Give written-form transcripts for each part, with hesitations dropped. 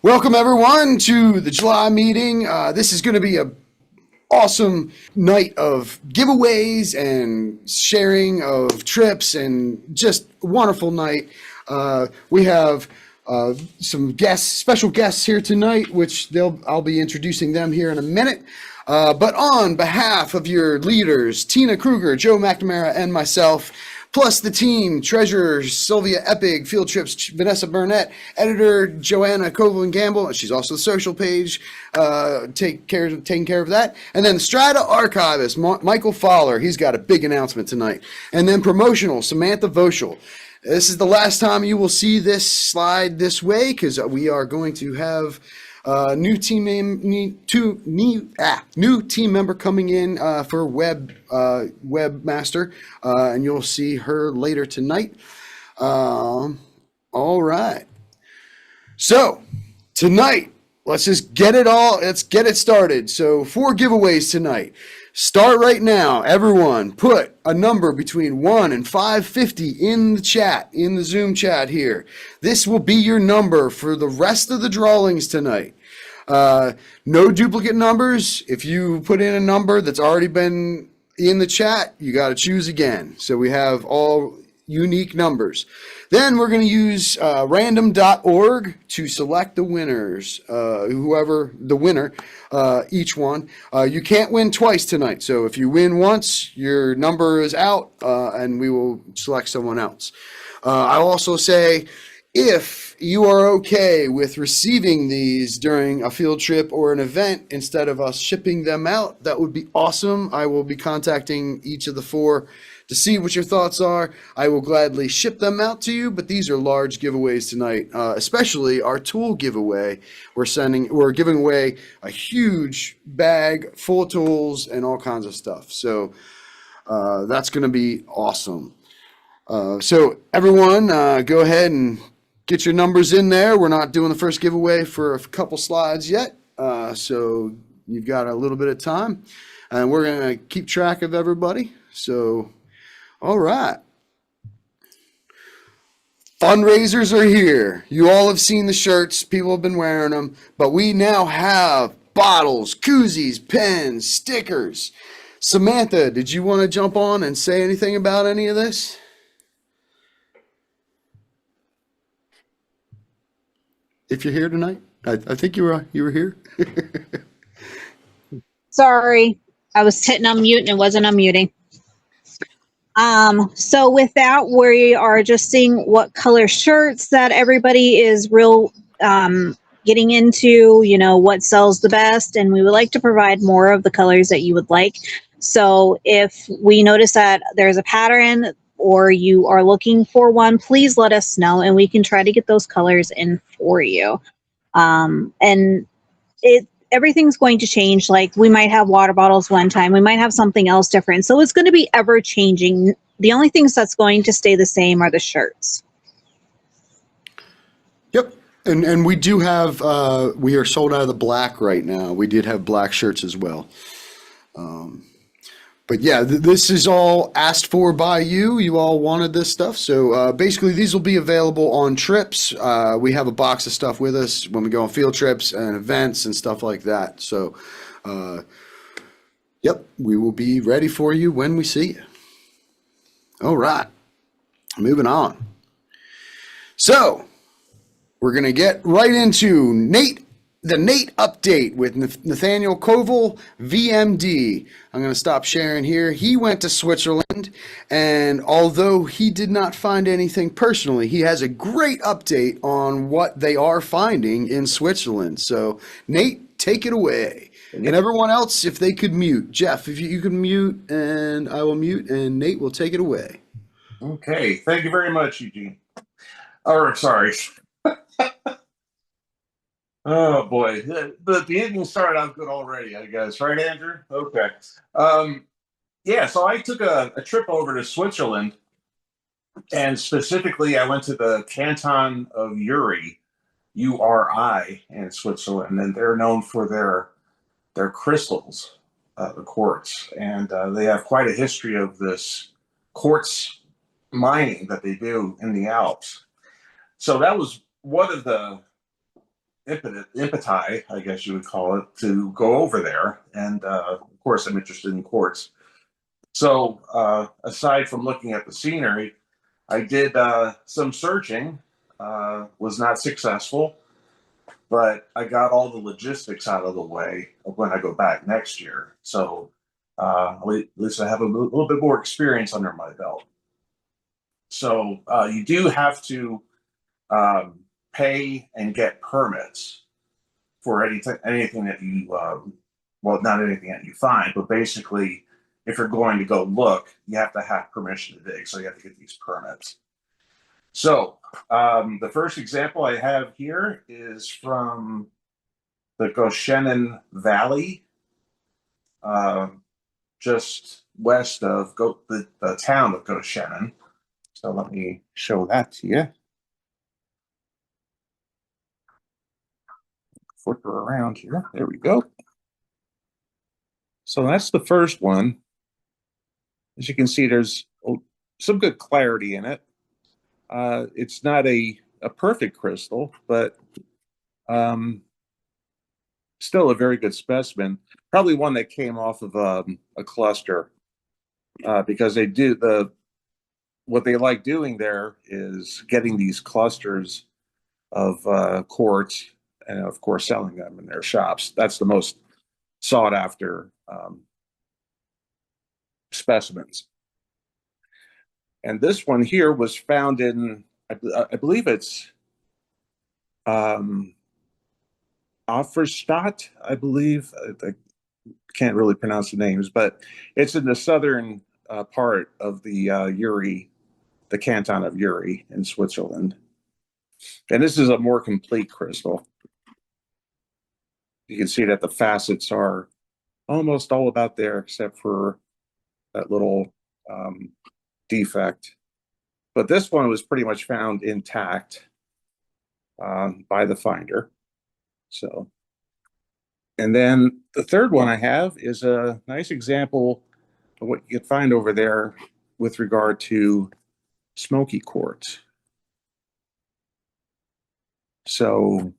Welcome everyone to the July meeting. This is going to be an awesome night of giveaways and sharing of trips and just a wonderful night. We have some guests, special guests here tonight, which I'll be introducing them here in a minute. But on behalf of your leaders, Tina Kruger, Joe McNamara, and myself, plus the team, treasurer Sylvia Eppig, field trips Vanessa Burnett, editor Joanna Koval and Gamble, she's also the social page, taking care of that. And then the Strata archivist, Michael Fowler, he's got a big announcement tonight. And then promotional, Samantha Voschel. This is the last time you will see this slide this way because we are going to have new team member coming in for webmaster, and you'll see her later tonight. All right. So tonight, let's get it started. So 4 giveaways tonight. Start right now. Everyone put a number between 1 and 550 in the chat, in the Zoom chat here. This will be your number for the rest of the drawings tonight. No duplicate numbers. If you put in a number that's already been in the chat, you got to choose again. So we have all unique numbers. Then we're going to use random.org to select the winners, whoever the winner, each one. You can't win twice tonight. So if you win once, your number is out, and we will select someone else. I'll also say, if you are okay with receiving these during a field trip or an event instead of us shipping them out, that would be awesome. I will be contacting each of the 4 to see what your thoughts are. I will gladly ship them out to you, but these are large giveaways tonight, especially our tool giveaway. We're giving away a huge bag full of tools and all kinds of stuff. So that's going to be awesome. So everyone, go ahead and get your numbers in there. We're not doing the first giveaway for a couple slides yet, so you've got a little bit of time, and we're going to keep track of everybody. So, all right. Fundraisers are here. You all have seen the shirts. People have been wearing them, but we now have bottles, koozies, pens, stickers. Samantha, did you want to jump on and say anything about any of this? If you're here tonight, I think you were here. Sorry, I was hitting unmute and it wasn't unmuting. So with that, we are just seeing what color shirts that everybody is getting into, what sells the best, and we would like to provide more of the colors that you would like. So if we notice that there's a pattern or you are looking for one, please let us know and we can try to get those colors in for you. And everything's going to change. Like we might have water bottles one time, we might have something else different. So it's going to be ever changing. The only things that's going to stay the same are the shirts. Yep. And we do have, we are sold out of the black right now. We did have black shirts as well. But yeah, this is all asked for by you. You all wanted this stuff. So basically, these will be available on trips. We have a box of stuff with us when we go on field trips and events and stuff like that. So, yep, we will be ready for you when we see you. All right, moving on. So we're going to get right into the Nate update with Nathaniel Koval, VMD. I'm going to stop sharing here. He went to Switzerland, and although he did not find anything personally, he has a great update on what they are finding in Switzerland. So, Nate, take it away. And everyone else, if they could mute. Jeff, if you can mute, and I will mute, and Nate will take it away. Okay. Thank you very much, Eugene. Or, sorry. Oh boy, the evening started out good already, I guess, right, Andrew? Okay. Yeah, so I took a trip over to Switzerland, and specifically I went to the canton of Uri, URI, in Switzerland, and they're known for their crystals, the quartz, and they have quite a history of this quartz mining that they do in the Alps. So that was one of the impeti, I guess you would call it, to go over there. And of course, I'm interested in quartz. So aside from looking at the scenery, I did some searching. Was not successful, but I got all the logistics out of the way of when I go back next year. So at least I have a little bit more experience under my belt. So you do have to pay and get permits for anything that you, well, not anything that you find, but basically, if you're going to go look, you have to have permission to dig. So you have to get these permits. So the first example I have here is from the Goshennon Valley, just west of the town of Goshennon. So let me show that to you. Flip her around here. There we go. So that's the first one. As you can see, there's some good clarity in it. It's not a perfect crystal, but still a very good specimen. Probably one that came off of a cluster, because they do what they like doing there is getting these clusters of quartz and of course selling them in their shops. That's the most sought after specimens. And this one here was found in, I believe it's Offerstadt, I believe. I can't really pronounce the names, but it's in the southern part of the Uri, the canton of Uri in Switzerland. And this is a more complete crystal. You can see that the facets are almost all about there, except for that little defect. But this one was pretty much found intact by the finder. So, and then the third one I have is a nice example of what you can find over there with regard to smoky quartz. So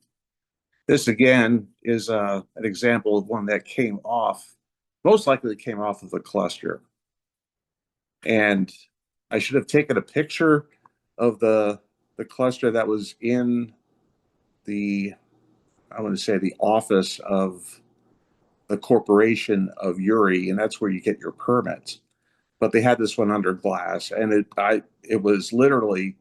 this again is an example of one that came off, most likely came off of a cluster. And I should have taken a picture of the cluster that was in I want to say the office of the corporation of Uri, and that's where you get your permits. But they had this one under glass, and it was literally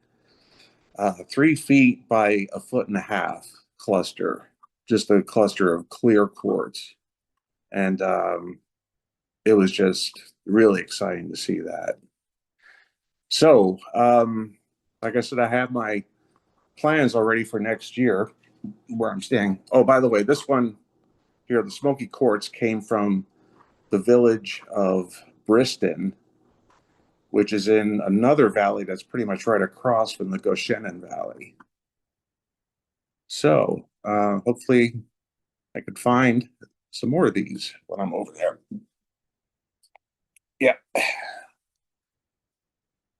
3 feet by 1.5 feet cluster, just a cluster of clear quartz. And it was just really exciting to see that. So, like I said, I have my plans already for next year where I'm staying. Oh, by the way, this one here, the smoky quartz, came from the village of Briston, which is in another valley that's pretty much right across from the Goshennon Valley. So hopefully I could find some more of these when I'm over there. Yeah.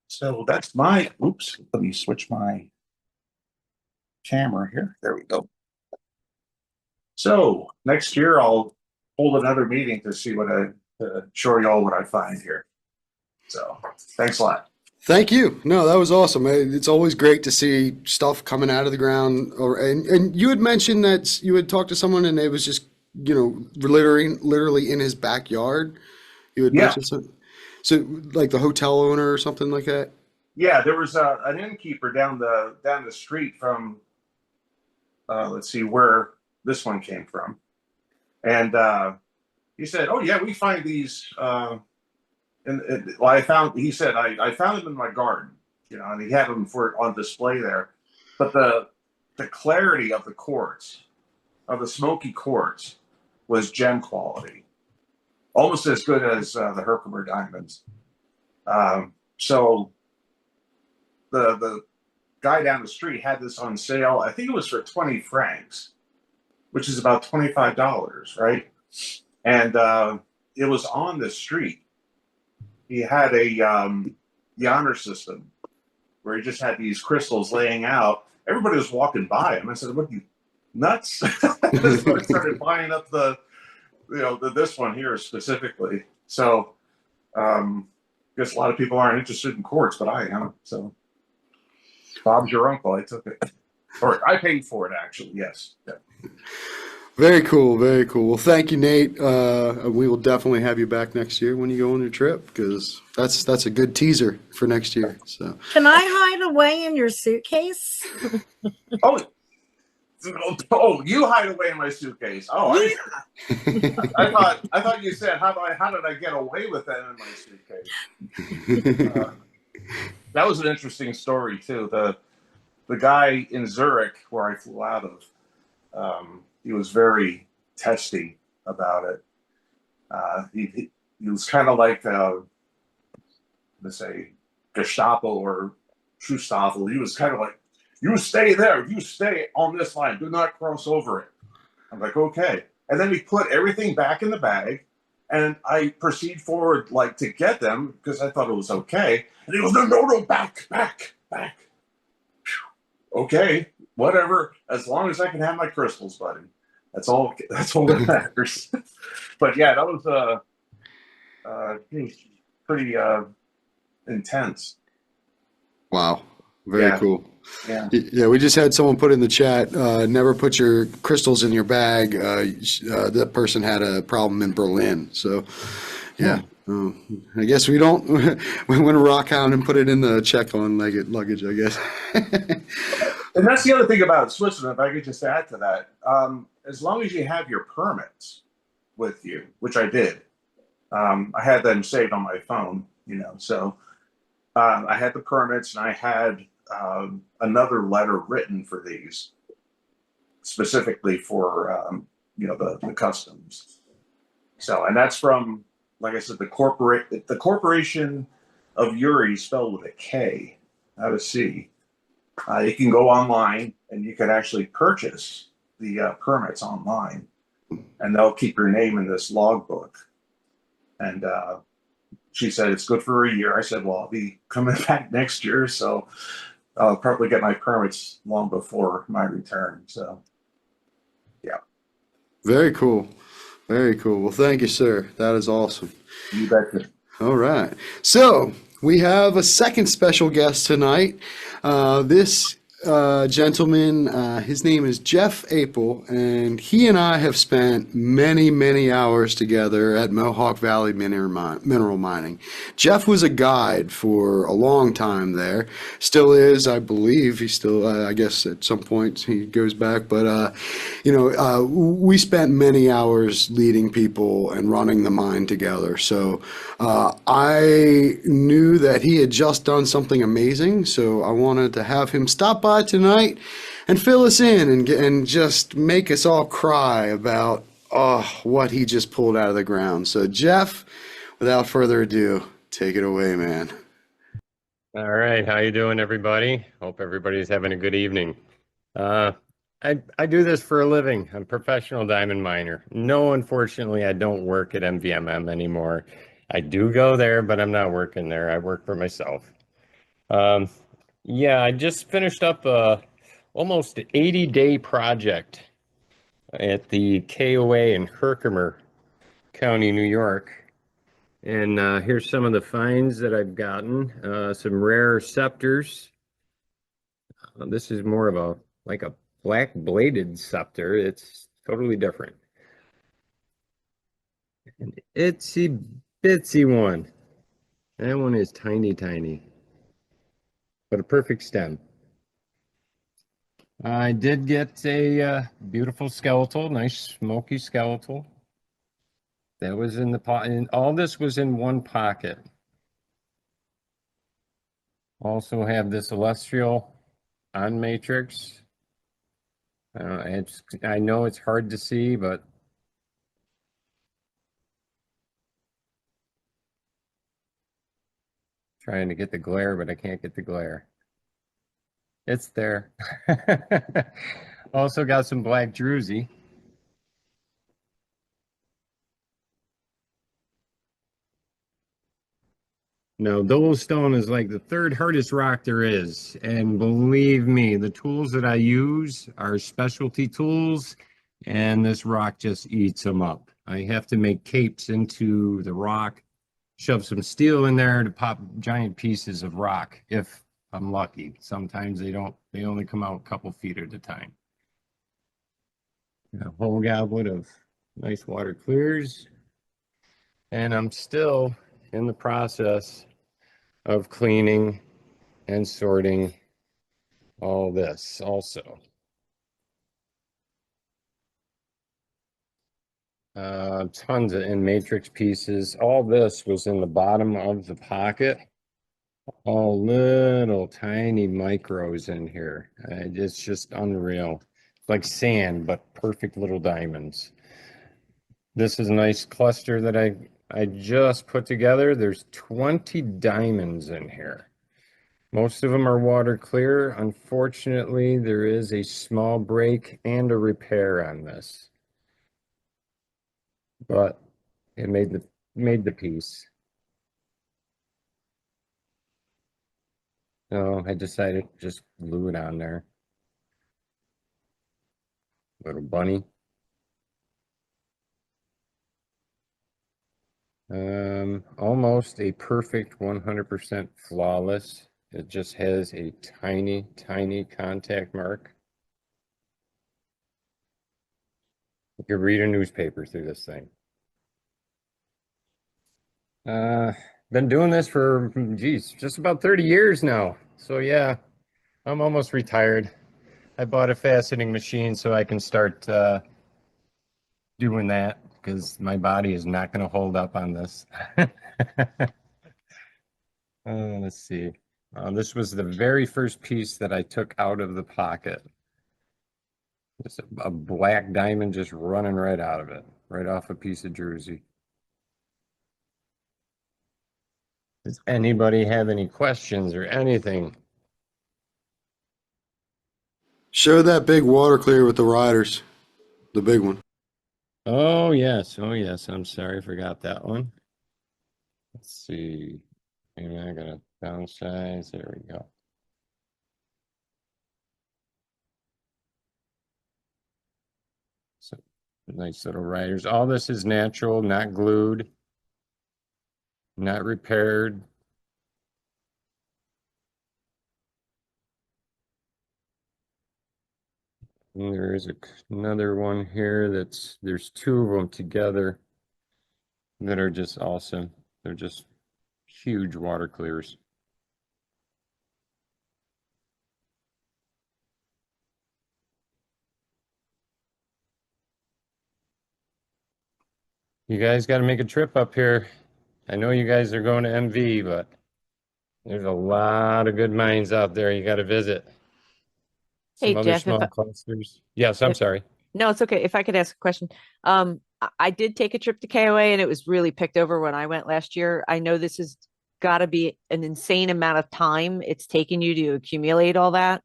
So that's my, oops, let me switch my camera here. There we go. So next year I'll hold another meeting to see to show you all what I find here. So thanks a lot. Thank you. No, that was awesome. It's always great to see stuff coming out of the ground. And you had mentioned that you had talked to someone and it was just, literally in his backyard. You had mentioned something. So like the hotel owner or something like that? Yeah, there was an innkeeper down the street from, let's see where this one came from. And he said, "Oh yeah, we find these." Well, he said, I found them in my garden, and he had them on display there. But the clarity of the quartz, of the smoky quartz, was gem quality, almost as good as the Herkimer diamonds. So the guy down the street had this on sale. I think it was for 20 francs, which is about $25, right? And it was on the street. He had a Yonder system where he just had these crystals laying out. Everybody was walking by him. I said, "What nuts. So I started buying up this one here specifically. So, guess a lot of people aren't interested in quartz, but I am. So, Bob's your uncle. I took it, or I paid for it actually. Yes. Yeah. Very cool, very cool. Well, thank you, Nate. We will definitely have you back next year when you go on your trip, because that's a good teaser for next year. So, Can I hide away in your suitcase? Oh, you hide away in my suitcase. Oh, Yeah. I thought you said how did I get away with that in my suitcase? That was an interesting story too. The guy in Zurich where I flew out of, he was very testy about it. He was kind of like let's say Gestapo or Schustaffel. He was kind of like, you stay there, you stay on this line, do not cross over it. I'm like, okay. And then he put everything back in the bag, and I proceed forward like to get them because I thought it was okay. And he goes, no, back. Okay, whatever. As long as I can have my crystals, buddy. That's all that matters. But yeah, that was pretty intense. wow, very Yeah. cool. Yeah. Yeah, we just had someone put in the chat, never put your crystals in your bag. That person had a problem in Berlin. So, yeah. I guess we don't we went to Rockhound and put it in the check-on luggage, I guess. And that's the other thing about Switzerland, if I could just add to that. As long as you have your permits with you, which I did, I had them saved on my phone, so I had the permits and I had another letter written for these specifically for the customs. So, and that's from, like I said, the corporation of Uri, spelled with a K, not a C. You can go online and you can actually purchase the permits online, and they'll keep your name in this logbook. And she said it's good for a year. I said, well, I'll be coming back next year, so I'll probably get my permits long before my return. So, yeah. Very cool. Very cool. Well, thank you, sir. That is awesome. You betcha. All right. So we have a second special guest tonight. This gentleman, his name is Jeff Apel, and he and I have spent many, many hours together at Mohawk Valley Mineral Mining. Jeff was a guide for a long time there. Still is, I believe. He's still, I guess at some point he goes back. But, we spent many hours leading people and running the mine together. So I knew that he had just done something amazing, so I wanted to have him stop by tonight and fill us in and just make us all cry about what he just pulled out of the ground. So Jeff, without further ado, take it away, man. All right, how you doing, everybody? Hope everybody's having a good evening. I do this for a living. I'm a professional diamond miner. No, unfortunately, I don't work at MVMM anymore. I do go there, but I'm not working there. I work for myself. Yeah, I just finished up a almost 80-day project at the KOA in Herkimer County, New York. And here's some of the finds that I've gotten. Some rare scepters. This is more of a black bladed scepter. It's totally different. An itsy bitsy one. That one is tiny, but a perfect stem. I did get a beautiful skeletal, nice smoky skeletal. That was in the pot, and all this was in one pocket. Also have this celestial on matrix. I know it's hard to see, but trying to get the glare, but I can't get the glare. It's there. Also got some black druzy. No, Dolostone is like the third hardest rock there is. And believe me, the tools that I use are specialty tools, and this rock just eats them up. I have to make capes into the rock, shove some steel in there to pop giant pieces of rock if I'm lucky. Sometimes they don't, they only come out a couple feet at a time. A whole goblet of nice water clears. And I'm still in the process of cleaning and sorting all this also. Tons of in matrix pieces. All this was in the bottom of the pocket. All little tiny micros in here. It's just unreal. It's like sand, but perfect little diamonds. This is a nice cluster that I just put together. There's 20 diamonds in here. Most of them are water clear. Unfortunately, there is a small break and a repair on this, but it made the piece. So I decided to just glue it on there. Little bunny. Almost a perfect 100% flawless. It just has a tiny, tiny contact mark. You could read a newspaper through this thing. Been doing this for, geez, just about 30 years now. So yeah, I'm almost retired. I bought a faceting machine so I can start doing that because my body is not going to hold up on this. Let's see. This was the very first piece that I took out of the pocket. Just a black diamond just running right out of it, right off a piece of jersey. Does anybody have any questions or anything? Show that big water clear with the riders, the big one. Oh yes, oh yes. I'm sorry, I forgot that one. Let's see. Maybe I gotta downsize. There we go. So nice little riders. All this is natural, not glued, not repaired. And there is another one here there's two of them together that are just awesome. They're just huge water clears. You guys got to make a trip up here. I know you guys are going to MV, but there's a lot of good mines out there you got to visit. Hey, Some other Jeff, small clusters. Yes, I'm sorry. no, it's okay. If I could ask a question. I did take a trip to KOA and it was really picked over when I went last year. I know this has got to be an insane amount of time it's taken you to accumulate all that.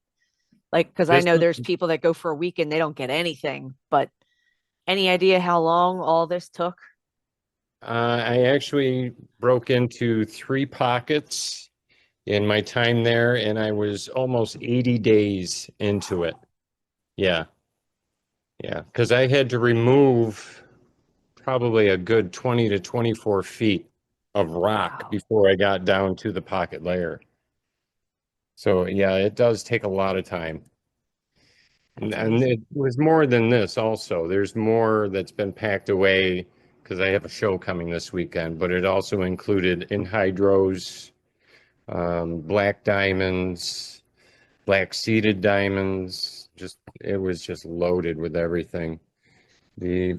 Like, because I This know there's people that go for a week and they don't get anything, but any idea how long all this took? I actually broke into 3 pockets in my time there, and I was almost 80 days into it. Yeah. Yeah. Because I had to remove probably a good 20 to 24 feet of rock Wow. before I got down to the pocket layer. So, yeah, it does take a lot of time. That's And amazing. it was more than this also. There's more that's been packed away because I have a show coming this weekend, but it also included anhydrous, black diamonds, black seeded diamonds. Just it was just loaded with everything. There's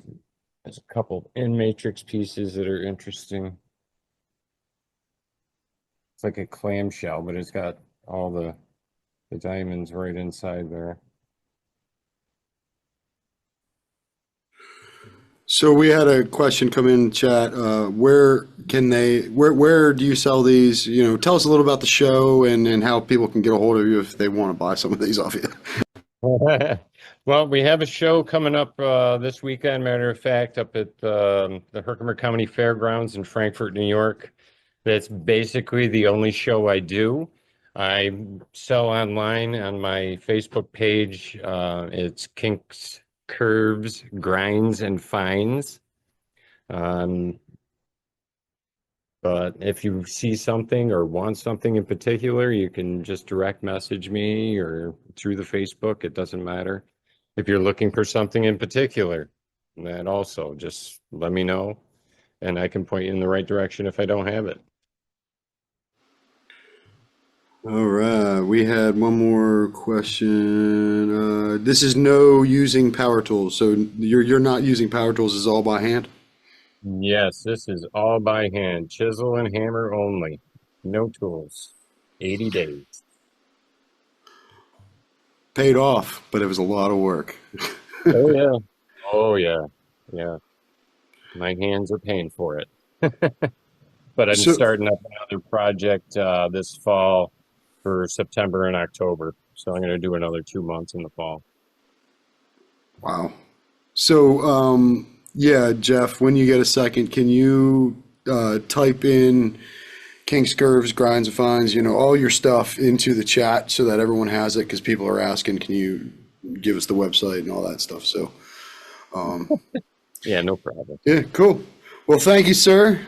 a couple in matrix pieces that are interesting. It's like a clamshell, but it's got all the diamonds right inside there. So we had a question come in chat. Where do you sell these? You know, tell us a little about the show and how people can get a hold of you if they want to buy some of these off you. Well, we have a show coming up this weekend, matter of fact, up at the Herkimer County Fairgrounds in Frankfort, New York. That's basically the only show I do. I sell online on my Facebook page. It's Kinks, Curves, Grinds, and Finds. Um, but if you see something or want something in particular, you can just direct message me or through the Facebook. It doesn't matter. If you're looking for something in particular, that also just let me know and I can point you in the right direction if I don't have it. All right, we had one more question. This is no using power tools, so you're not using power tools. It's all by hand. Yes, this is all by hand, chisel and hammer only. No tools. 80 days. Paid off, but it was a lot of work. Oh yeah. Oh yeah. Yeah. My hands are paying for it. But I'm So, starting up another project this fall for September and October. So I'm going to do another 2 months in the fall. wow. So, yeah, Jeff, when you get a second, can you type in kinks, curves, grinds, and fines, all your stuff into the chat so that everyone has it? Because people are asking, can you give us the website and all that stuff? So, Yeah, no problem. yeah, cool. Well, thank you, sir.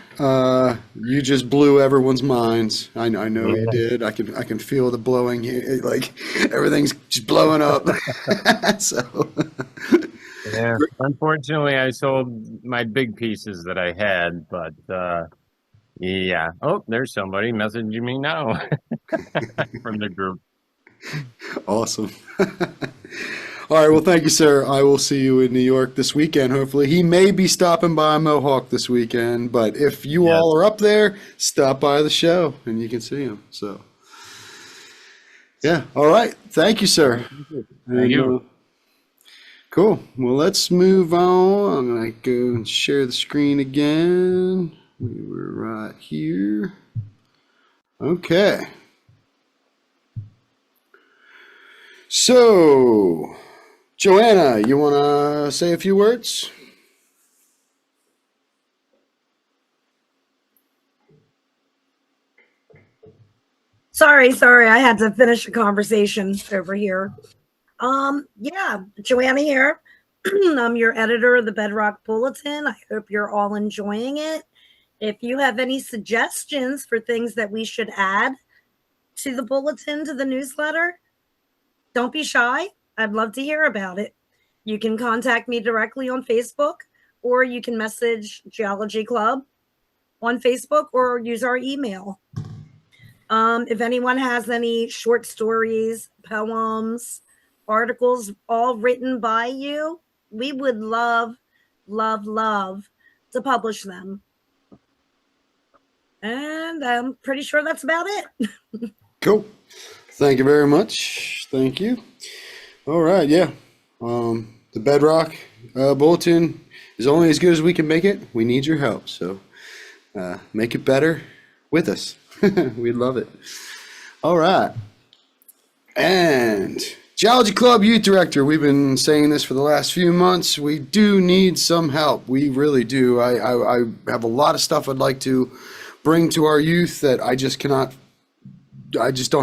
You just blew everyone's minds. I know you did. I can feel the blowing. Like everything's just blowing up. So, Yeah. Unfortunately, I sold my big pieces that I had, but yeah. Oh, there's somebody messaging me now from the group. awesome. All right. Well, thank you, sir. I will see you in New York this weekend. Hopefully, he may be stopping by Mohawk this weekend. But if you Yes. all are up there, stop by the show and you can see him. So, yeah. All right. Thank you, sir. Thank you. Cool. Well, let's move on. I'm going to go and share the screen again. We were right here. Okay. So, Joanna, you want to say a few words? Sorry, I had to finish a conversation over here. Yeah, Joanna here. I'm your editor of the Bedrock Bulletin. I hope you're all enjoying it. If you have any suggestions for things that we should add to the bulletin, to the newsletter, don't be shy. I'd love to hear about it. You can contact me directly on Facebook, or you can message Geology Club on Facebook, or use our email. If anyone has any short stories, poems, articles, all written by you, we would love to publish them. And I'm pretty sure that's about it. Cool. Thank you very much. Thank you. All right. Yeah. The Bedrock Bulletin is only as good as we can make it. We need your help. So make it better with us. We'd love it. All right. And Geology Club Youth Director, we've been saying this for the last few months. We do need some help. We really do. I have a lot of stuff I'd like to bring to our youth that I just don't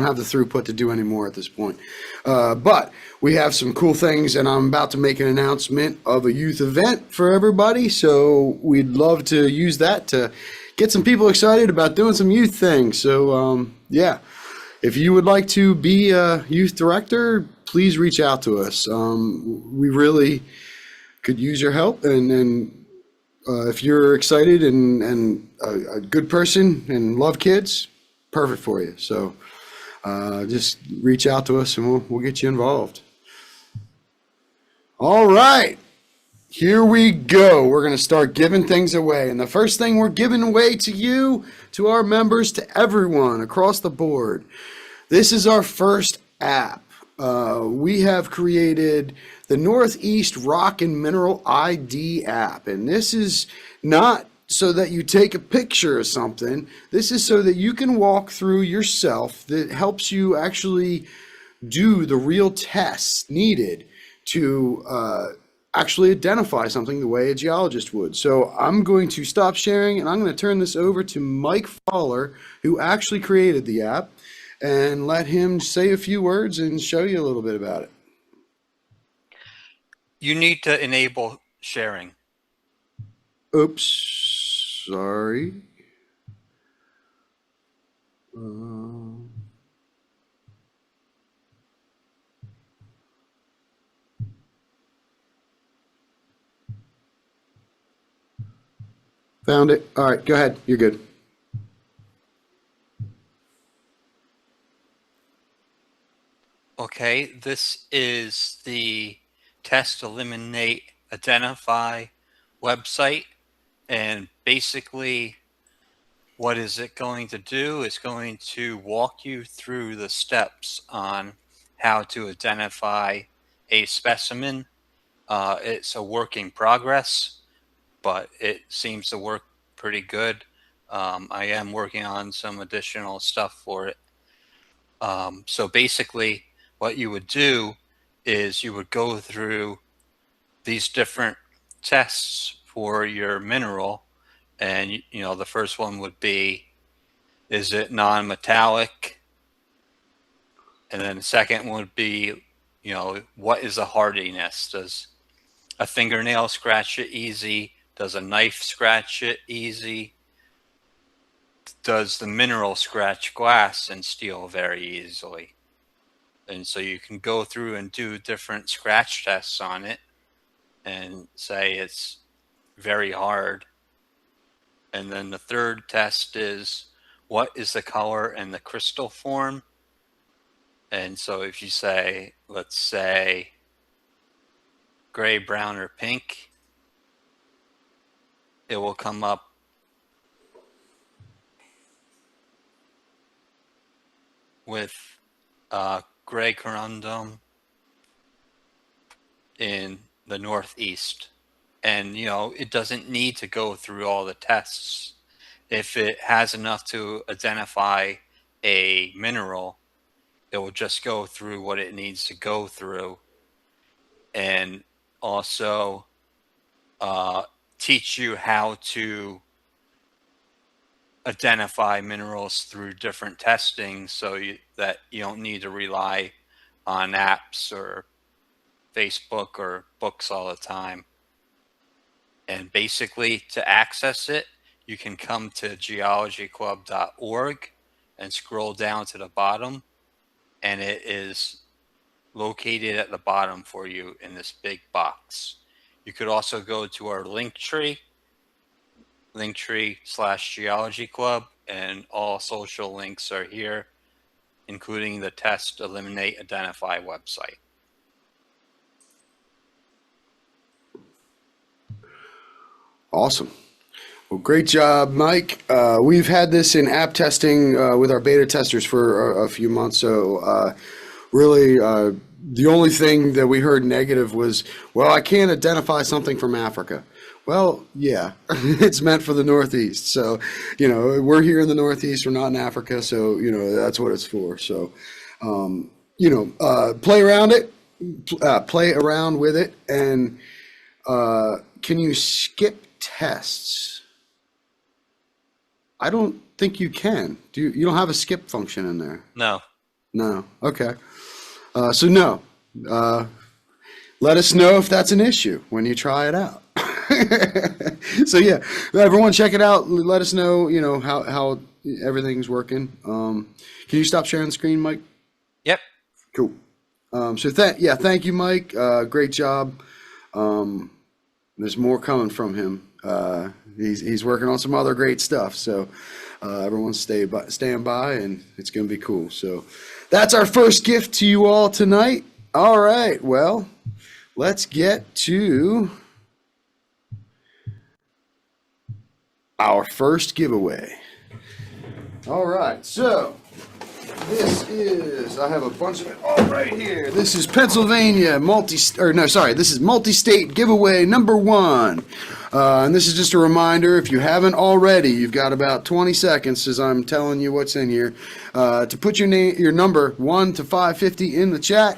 have the throughput to do anymore at this point. But we have some cool things, and I'm about to make an announcement of a youth event for everybody. So we'd love to use that to get some people excited about doing some youth things. So, yeah, if you would like to be a youth director, please reach out to us. We really could use your help. And if you're excited and a good person and love kids, perfect for you. So just reach out to us and we'll get you involved. All right. Here we go. We're going to start giving things away. And the first thing we're giving away to you, to our members, to everyone across the board. This is our first app. We have created the Northeast Rock and Mineral ID app. And this is not so that you take a picture of something. This is so that you can walk through yourself, that helps you actually do the real tests needed to actually identify something the way a geologist would. So I'm going to stop sharing and I'm going to turn this over to Mike Fowler, who actually created the app, and let him say a few words and show you a little bit about it. You need to enable sharing. Oops, sorry. Found it. All right, go ahead. You're good. Okay, this is the test, eliminate, identify website. And basically, what is it going to do? It's going to walk you through the steps on how to identify a specimen. It's a work in progress, but it seems to work pretty good. I am working on some additional stuff for it. So basically, what you would do is you would go through these different tests for your mineral. And, you know, the first one would be, is it non-metallic? And then the second one would be, you know, what is the hardiness? Does a fingernail scratch it easy? Does a knife scratch it easy? Does the mineral scratch glass and steel very easily? And so you can go through and do different scratch tests on it and say it's very hard. And then the third test is, what is the color and the crystal form? And so if you say, let's say, gray, brown, or pink, it will come up with gray corundum in the northeast. And, you know, it doesn't need to go through all the tests. If it has enough to identify a mineral, it will just go through what it needs to go through, and also teach you how to identify minerals through different testing, so that you don't need to rely on apps or Facebook or books all the time. And basically, to access it, you can come to geologyclub.org and scroll down to the bottom, and it is located at the bottom for you in this big box. You could also go to our Linktree/Geology Club, and all social links are here, including the test, eliminate, identify website. Awesome. Well, great job, Mike. We've had this in app testing with our beta testers for a few months. So really, the only thing that we heard negative was, well, I can't identify something from Africa. Well, yeah, it's meant for the Northeast. So, you know, we're here in the Northeast. We're not in Africa. So, you know, that's what it's for. So, you know, play around with it. And can you skip tests? I don't think you can. You don't have a skip function in there? No. No. Okay. So no. Let us know if that's an issue when you try it out. So yeah, everyone check it out. Let us know, you know, how everything's working. Can you stop sharing the screen, Mike? Yep. Cool. So thank you, Mike. Great job. There's more coming from him. He's working on some other great stuff. So everyone stand by, and it's going to be cool. So that's our first gift to you all tonight. All right. Well, let's get to our first giveaway. All right. So I have a bunch of it all right here. This is Pennsylvania this is multi-state giveaway number 1. And this is just a reminder, if you haven't already, you've got about 20 seconds as I'm telling you what's in here, to put your number 1 to 550 in the chat.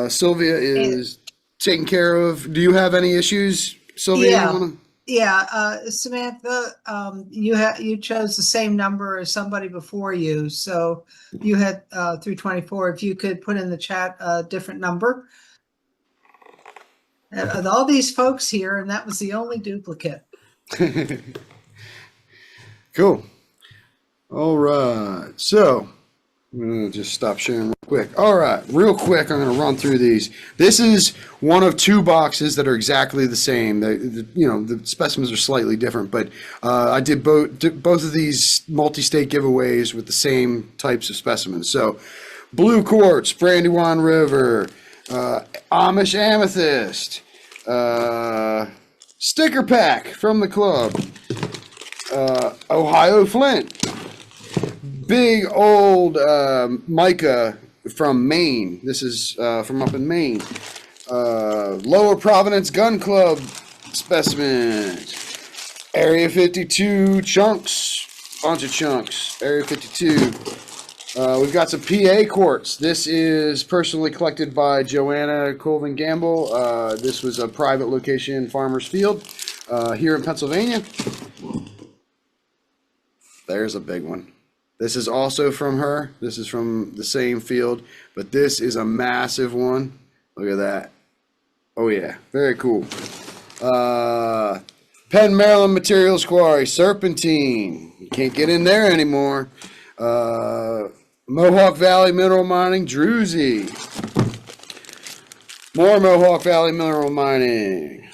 Sylvia is taken care of. Do you have any issues, Sylvia? Yeah. Yeah, Samantha, you chose the same number as somebody before you, so you had 324. If you could put in the chat a different number. All these folks here, and that was the only duplicate. Cool. All right. So I'm going to just stop sharing real quick. All right. Real quick, I'm going to run through these. This is one of two boxes that are exactly the same. The specimens are slightly different, but I did both of these multi-state giveaways with the same types of specimens. So blue quartz, Brandywine River, Amish amethyst, sticker pack from the club, Ohio flint, big old mica from Maine. This is from up in Maine. Lower Providence Gun Club specimens. Area 52 chunks, bunch of chunks. Area 52. We've got some PA quartz. This is personally collected by Joanna Colvin Gamble. This was a private location, Farmer's Field, here in Pennsylvania. There's a big one. This is also from her. This is from the same field, but this is a massive one. Look at that. Oh yeah, very cool. Penn, Maryland Materials Quarry, Serpentine. You can't get in there anymore. Mohawk Valley Mineral Mining, Druzy. More Mohawk Valley Mineral Mining.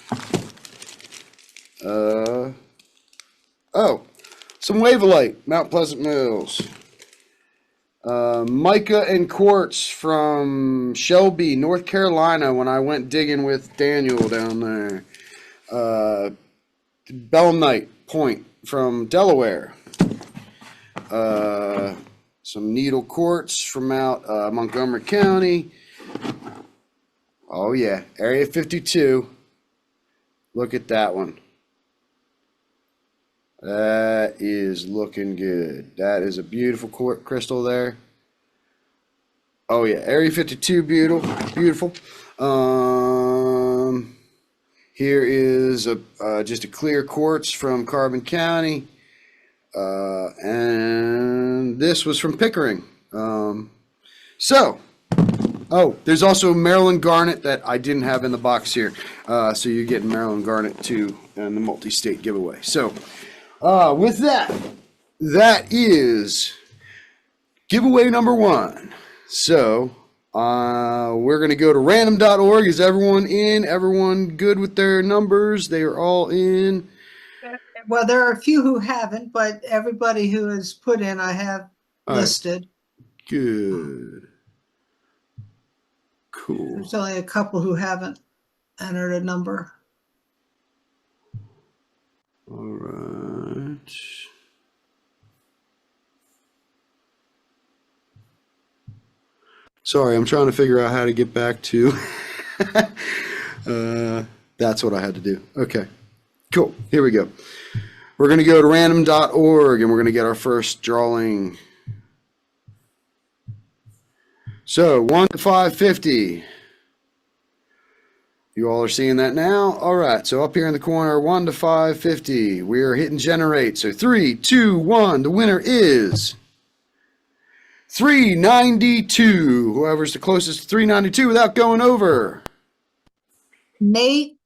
Some Wavelite, Mount Pleasant Mills. Mica and quartz from Shelby, North Carolina, when I went digging with Daniel down there. Belemnite Point from Delaware. Some needle quartz from out Montgomery County. Oh yeah, Area 52. Look at that one. That is looking good. That is a beautiful crystal there. Oh yeah, Area 52, beautiful. Here is just a clear quartz from Carbon County. And this was from Pickering. There's also Maryland Garnet that I didn't have in the box here. So you're getting Maryland Garnet too in the multi-state giveaway. So with that is giveaway number 1. So we're going to go to random.org. Is everyone in? Everyone good with their numbers? They are all in. Well, there are a few who haven't, but everybody who has put in, I have listed. Good. Cool. There's only a couple who haven't entered a number. All right. Sorry, I'm trying to figure out how to get back to. That's what I had to do. Okay. Cool. Here we go. We're going to go to random.org and we're going to get our first drawing. So 1 to 550. You all are seeing that now? All right. So up here in the corner, 1 to 550. We are hitting generate. So 3, 2, 1. The winner is 392. Whoever's the closest to 392 without going over. Nate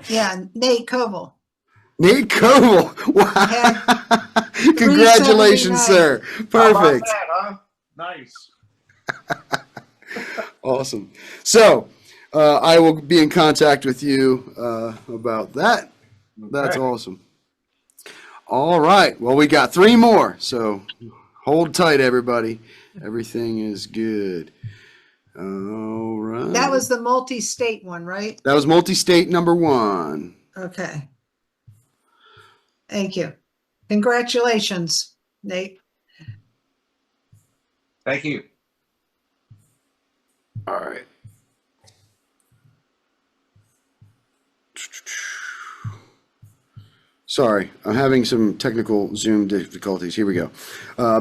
Koval. Nate Koval. Wow. Congratulations, sir. Perfect. How about that, huh? Nice. Awesome. So I will be in contact with you about that. That's awesome. All right. Well, we got 3 more. So hold tight, everybody. Everything is good. All right. That was the multi-state one, right? That was multi-state number 1. Okay. Thank you. Congratulations, Nate. Thank you. All right. Sorry, I'm having some technical Zoom difficulties. Here we go.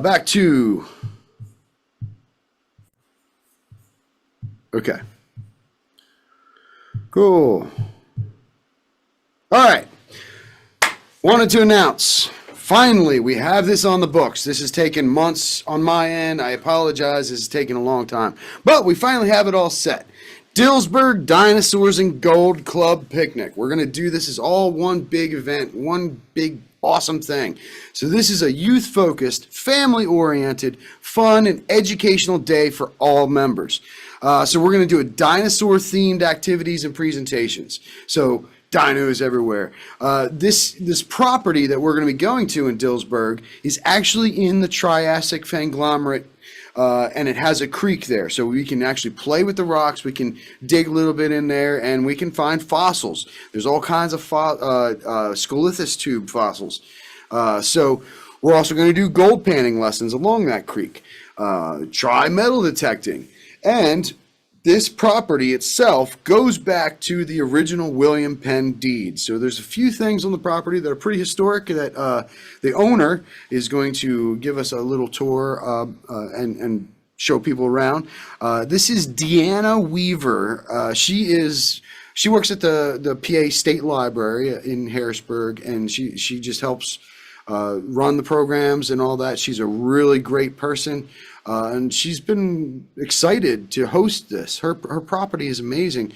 Back to. Okay. Cool. All right. Wanted to announce, finally, we have this on the books. This has taken months on my end. I apologize. This has taken a long time. But we finally have it all set. Dillsburg Dinosaurs and Gold Club Picnic. We're going to do this as all one big event, one big awesome thing. So this is a youth-focused, family-oriented, fun, and educational day for all members. So we're going to do a dinosaur-themed activities and presentations. So dinos everywhere. This property that we're going to be going to in Dillsburg is actually in the Triassic Fanglomerate, and it has a creek there. So we can actually play with the rocks, we can dig a little bit in there, and we can find fossils. There's all kinds of Scolithus tube fossils. So we're also going to do gold panning lessons along that creek, try metal detecting, and this property itself goes back to the original William Penn deed. So there's a few things on the property that are pretty historic that the owner is going to give us a little tour and show people around. This is Deanna Weaver. She works at the PA State Library in Harrisburg, and she just helps run the programs and all that. She's a really great person. And she's been excited to host this. Her property is amazing.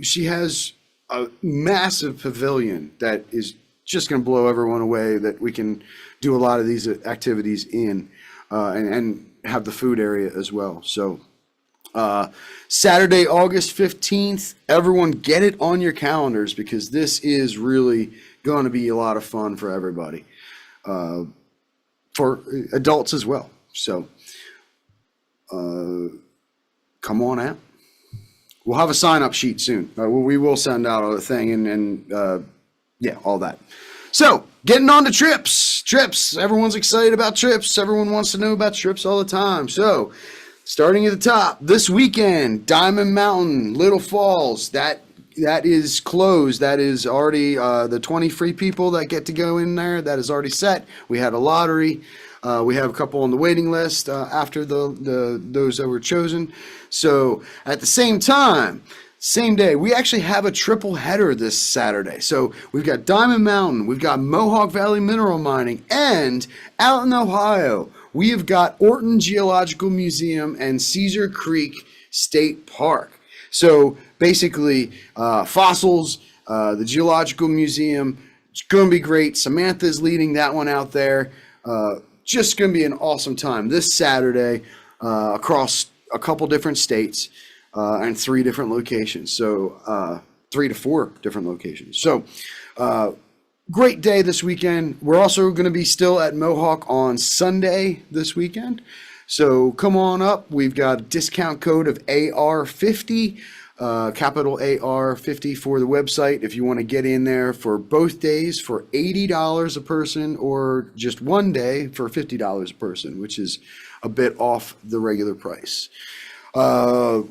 She has a massive pavilion that is just going to blow everyone away, that we can do a lot of these activities in, and have the food area as well. So Saturday, August 15th, everyone get it on your calendars, because this is really going to be a lot of fun for everybody, for adults as well. So come on out. We'll have a sign-up sheet soon. We will send out a thing and yeah, all that. So, getting on to trips. Trips. Everyone's excited about trips. Everyone wants to know about trips all the time. So, starting at the top, this weekend, Diamond Mountain, Little Falls. That is closed. That is already the 20 free people that get to go in there. That is already set. We had a lottery. We have a couple on the waiting list after those that were chosen. So at the same time, same day, we actually have a triple header this Saturday. So we've got Diamond Mountain, we've got Mohawk Valley Mineral Mining, and out in Ohio, we have got Orton Geological Museum and Cedar Creek State Park. So basically, fossils, the Geological Museum, it's going to be great. Samantha's leading that one out there. Just going to be an awesome time this Saturday across a couple different states and 3 different locations. So 3 to 4 different locations. So great day this weekend. We're also going to be still at Mohawk on Sunday this weekend. So come on up. We've got a discount code of AR50. Capital AR50 for the website if you want to get in there for both days for $80 a person, or just one day for $50 a person, which is a bit off the regular price. So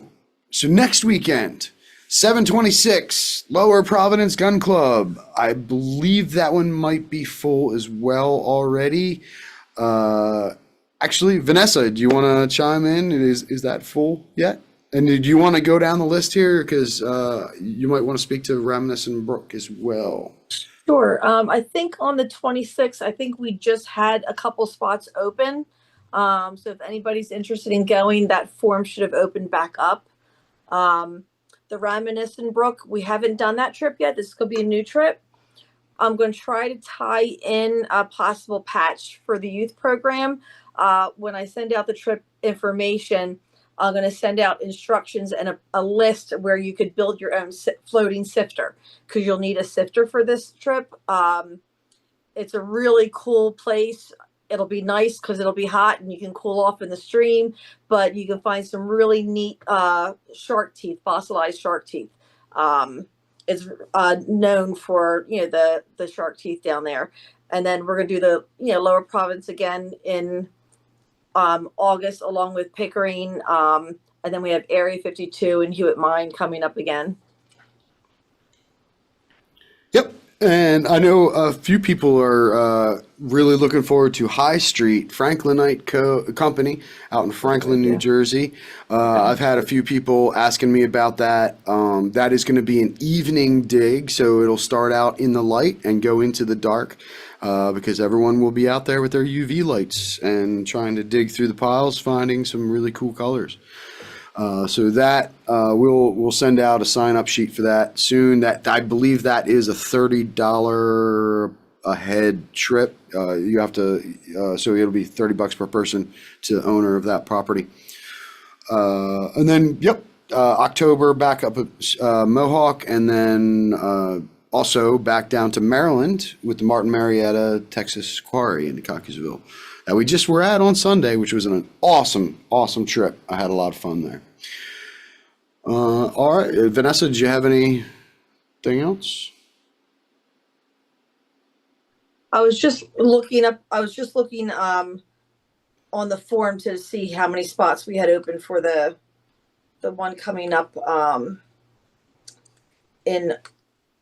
next weekend, 726 Lower Providence Gun Club. I believe that one might be full as well already. Actually, Vanessa, do you want to chime in? Is that full yet? And do you want to go down the list here? Because you might want to speak to Reminiscent Brook as well. Sure. I think on the 26th, I think we just had a couple spots open. So if anybody's interested in going, that form should have opened back up. The Reminiscent Brook, we haven't done that trip yet. This could be a new trip. I'm going to try to tie in a possible patch for the youth program. When I send out the trip information, I'm going to send out instructions and a list where you could build your own floating sifter, because you'll need a sifter for this trip. It's a really cool place. It'll be nice because it'll be hot and you can cool off in the stream, but you can find some really neat shark teeth, fossilized shark teeth. It's known for, the shark teeth down there. And then we're going to do the, Lower Province again in August, along with Pickering, and then we have Area 52 and Hewitt Mine coming up again. Yep. And I know a few people are really looking forward to High Street Franklinite Company out in Franklin, New Jersey. I've had a few people asking me about that. That is going to be an evening dig, so it'll start out in the light and go into the dark because everyone will be out there with their UV lights and trying to dig through the piles, finding some really cool colors. So that we'll send out a sign up sheet for that soon. That I believe that is a $30 a head trip. You have to so it'll be $30 per person to the owner of that property. And then October back up at Mohawk, and then also back down to Maryland with the Martin Marietta Texas Quarry in Cockeysville that we just were at on Sunday, which was an awesome trip. I had a lot of fun there. All right, Vanessa, did you have anything else? I was just looking on the form to see how many spots we had open for the one coming up in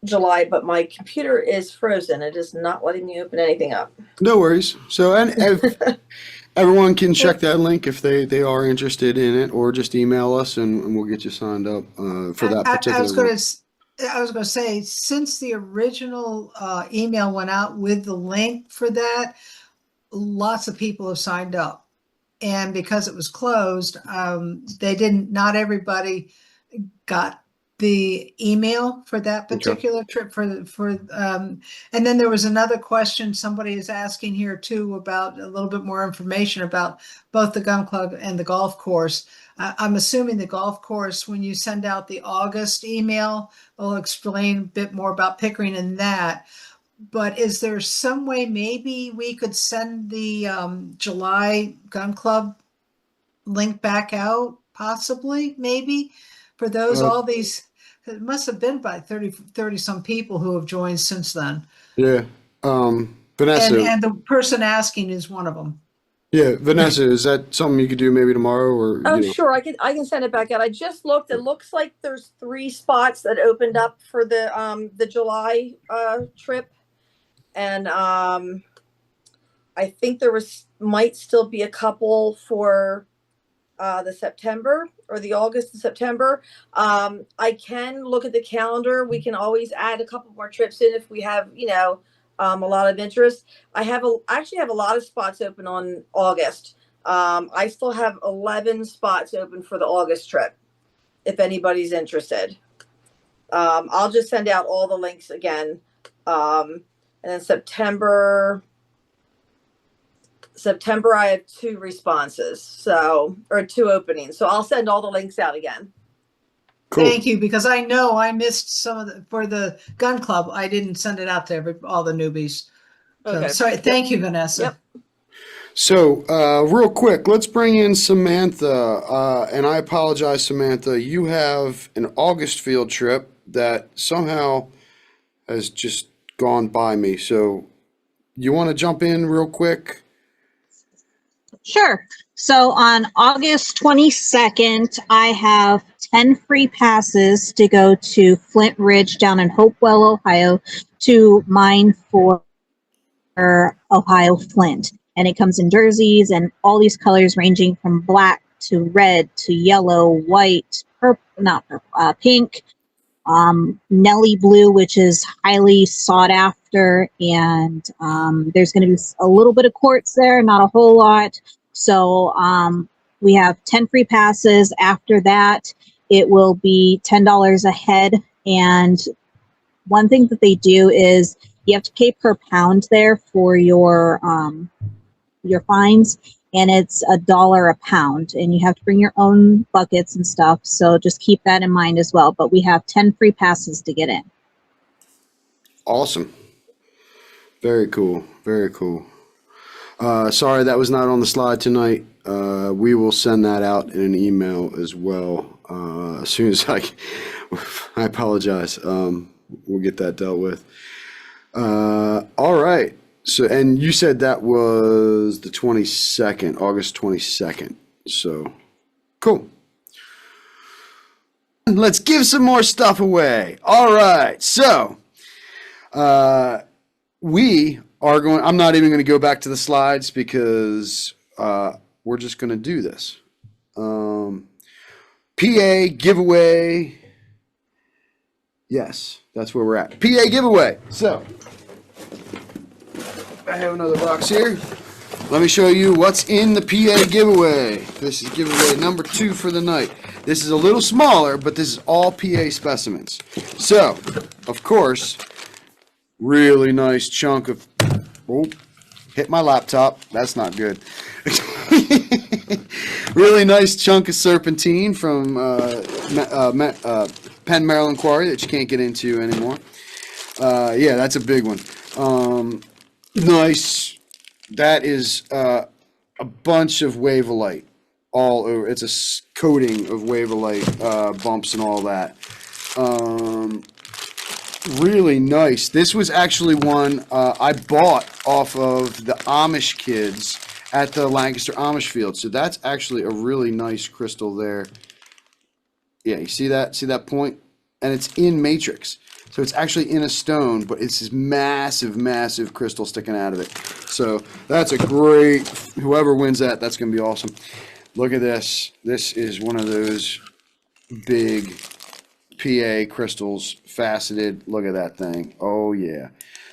July, but my computer is frozen. It is not letting me open anything up. No worries. So, and everyone can check that link if they are interested in it, or just email us and we'll get you signed up for that particular one. I was going to say, since the original email went out with the link for that, lots of people have signed up. And because it was closed, not everybody got the email for that particular trip and then there was another question somebody is asking here too about a little bit more information about both the gun club and the golf course. I'm assuming the golf course, when you send out the August email, will explain a bit more about Pickering and that. But is there some way maybe we could send the July gun club link back out, possibly, maybe, for those, all these, it must have been by 30 some people who have joined since then. Yeah. Vanessa. And the person asking is one of them. Yeah, Vanessa, is that something you could do maybe tomorrow, or? Oh, sure. I can send it back out. I just looked. It looks like there's 3 spots that opened up for the July trip. And I think might still be a couple for the September or the August and September. I can look at the calendar. We can always add a couple more trips in if we have, a lot of interest. I actually have a lot of spots open on August. I still have 11 spots open for the August trip, if anybody's interested. I'll just send out all the links again. And then September, I have 2 responses, or 2 openings. So I'll send all the links out again. Cool. Thank you, because I know I missed some of for the gun club. I didn't send it out to all the newbies. Okay. So, sorry. Thank you, Vanessa. Yep. So real quick, let's bring in Samantha. And I apologize, Samantha. You have an August field trip that somehow has just gone by me. So you want to jump in real quick? Sure. So on August 22nd, I have 10 free passes to go to Flint Ridge down in Hopewell, Ohio, to mine for Ohio Flint. And it comes in jerseys and all these colors ranging from black to red to yellow, white, pink, Nelly blue, which is highly sought after. And there's going to be a little bit of quartz there, not a whole lot. So we have 10 free passes. After that, it will be $10 a head. And one thing that they do is you have to pay per pound there for your fines, and it's $1 a pound. And you have to bring your own buckets and stuff. So just keep that in mind as well. But we have 10 free passes to get in. Awesome. Very cool. Very cool. Sorry that was not on the slide tonight. We will send that out in an email as well as soon as I apologize. We'll get that dealt with. All right. So, and you said that was the 22nd, August 22nd. So, cool. Let's give some more stuff away. All right. So, We are going, I'm not even going to go back to the slides because we're just going to do this. PA giveaway. Yes, that's where we're at. PA giveaway. So, I have another box here. Let me show you what's in the PA giveaway. This is giveaway number 2 for the night. This is a little smaller, but this is all PA specimens. So, of course, really nice chunk of, oh, hit my laptop. That's not good. Really nice chunk of serpentine from Penn, Maryland Quarry that you can't get into anymore. Yeah, that's a big one. Nice. That is a bunch of wavelite all over. It's a coating of wavelite bumps and all that. Really nice. This was actually one I bought off of the Amish kids at the Lancaster Amish field. So that's actually a really nice crystal there. Yeah, you see that? See that point? And it's in matrix. So it's actually in a stone, but it's this massive, massive crystal sticking out of it. So that's a great, whoever wins that, that's going to be awesome. Look at this. This is one of those big PA crystals, faceted. Look at that thing. Oh, yeah.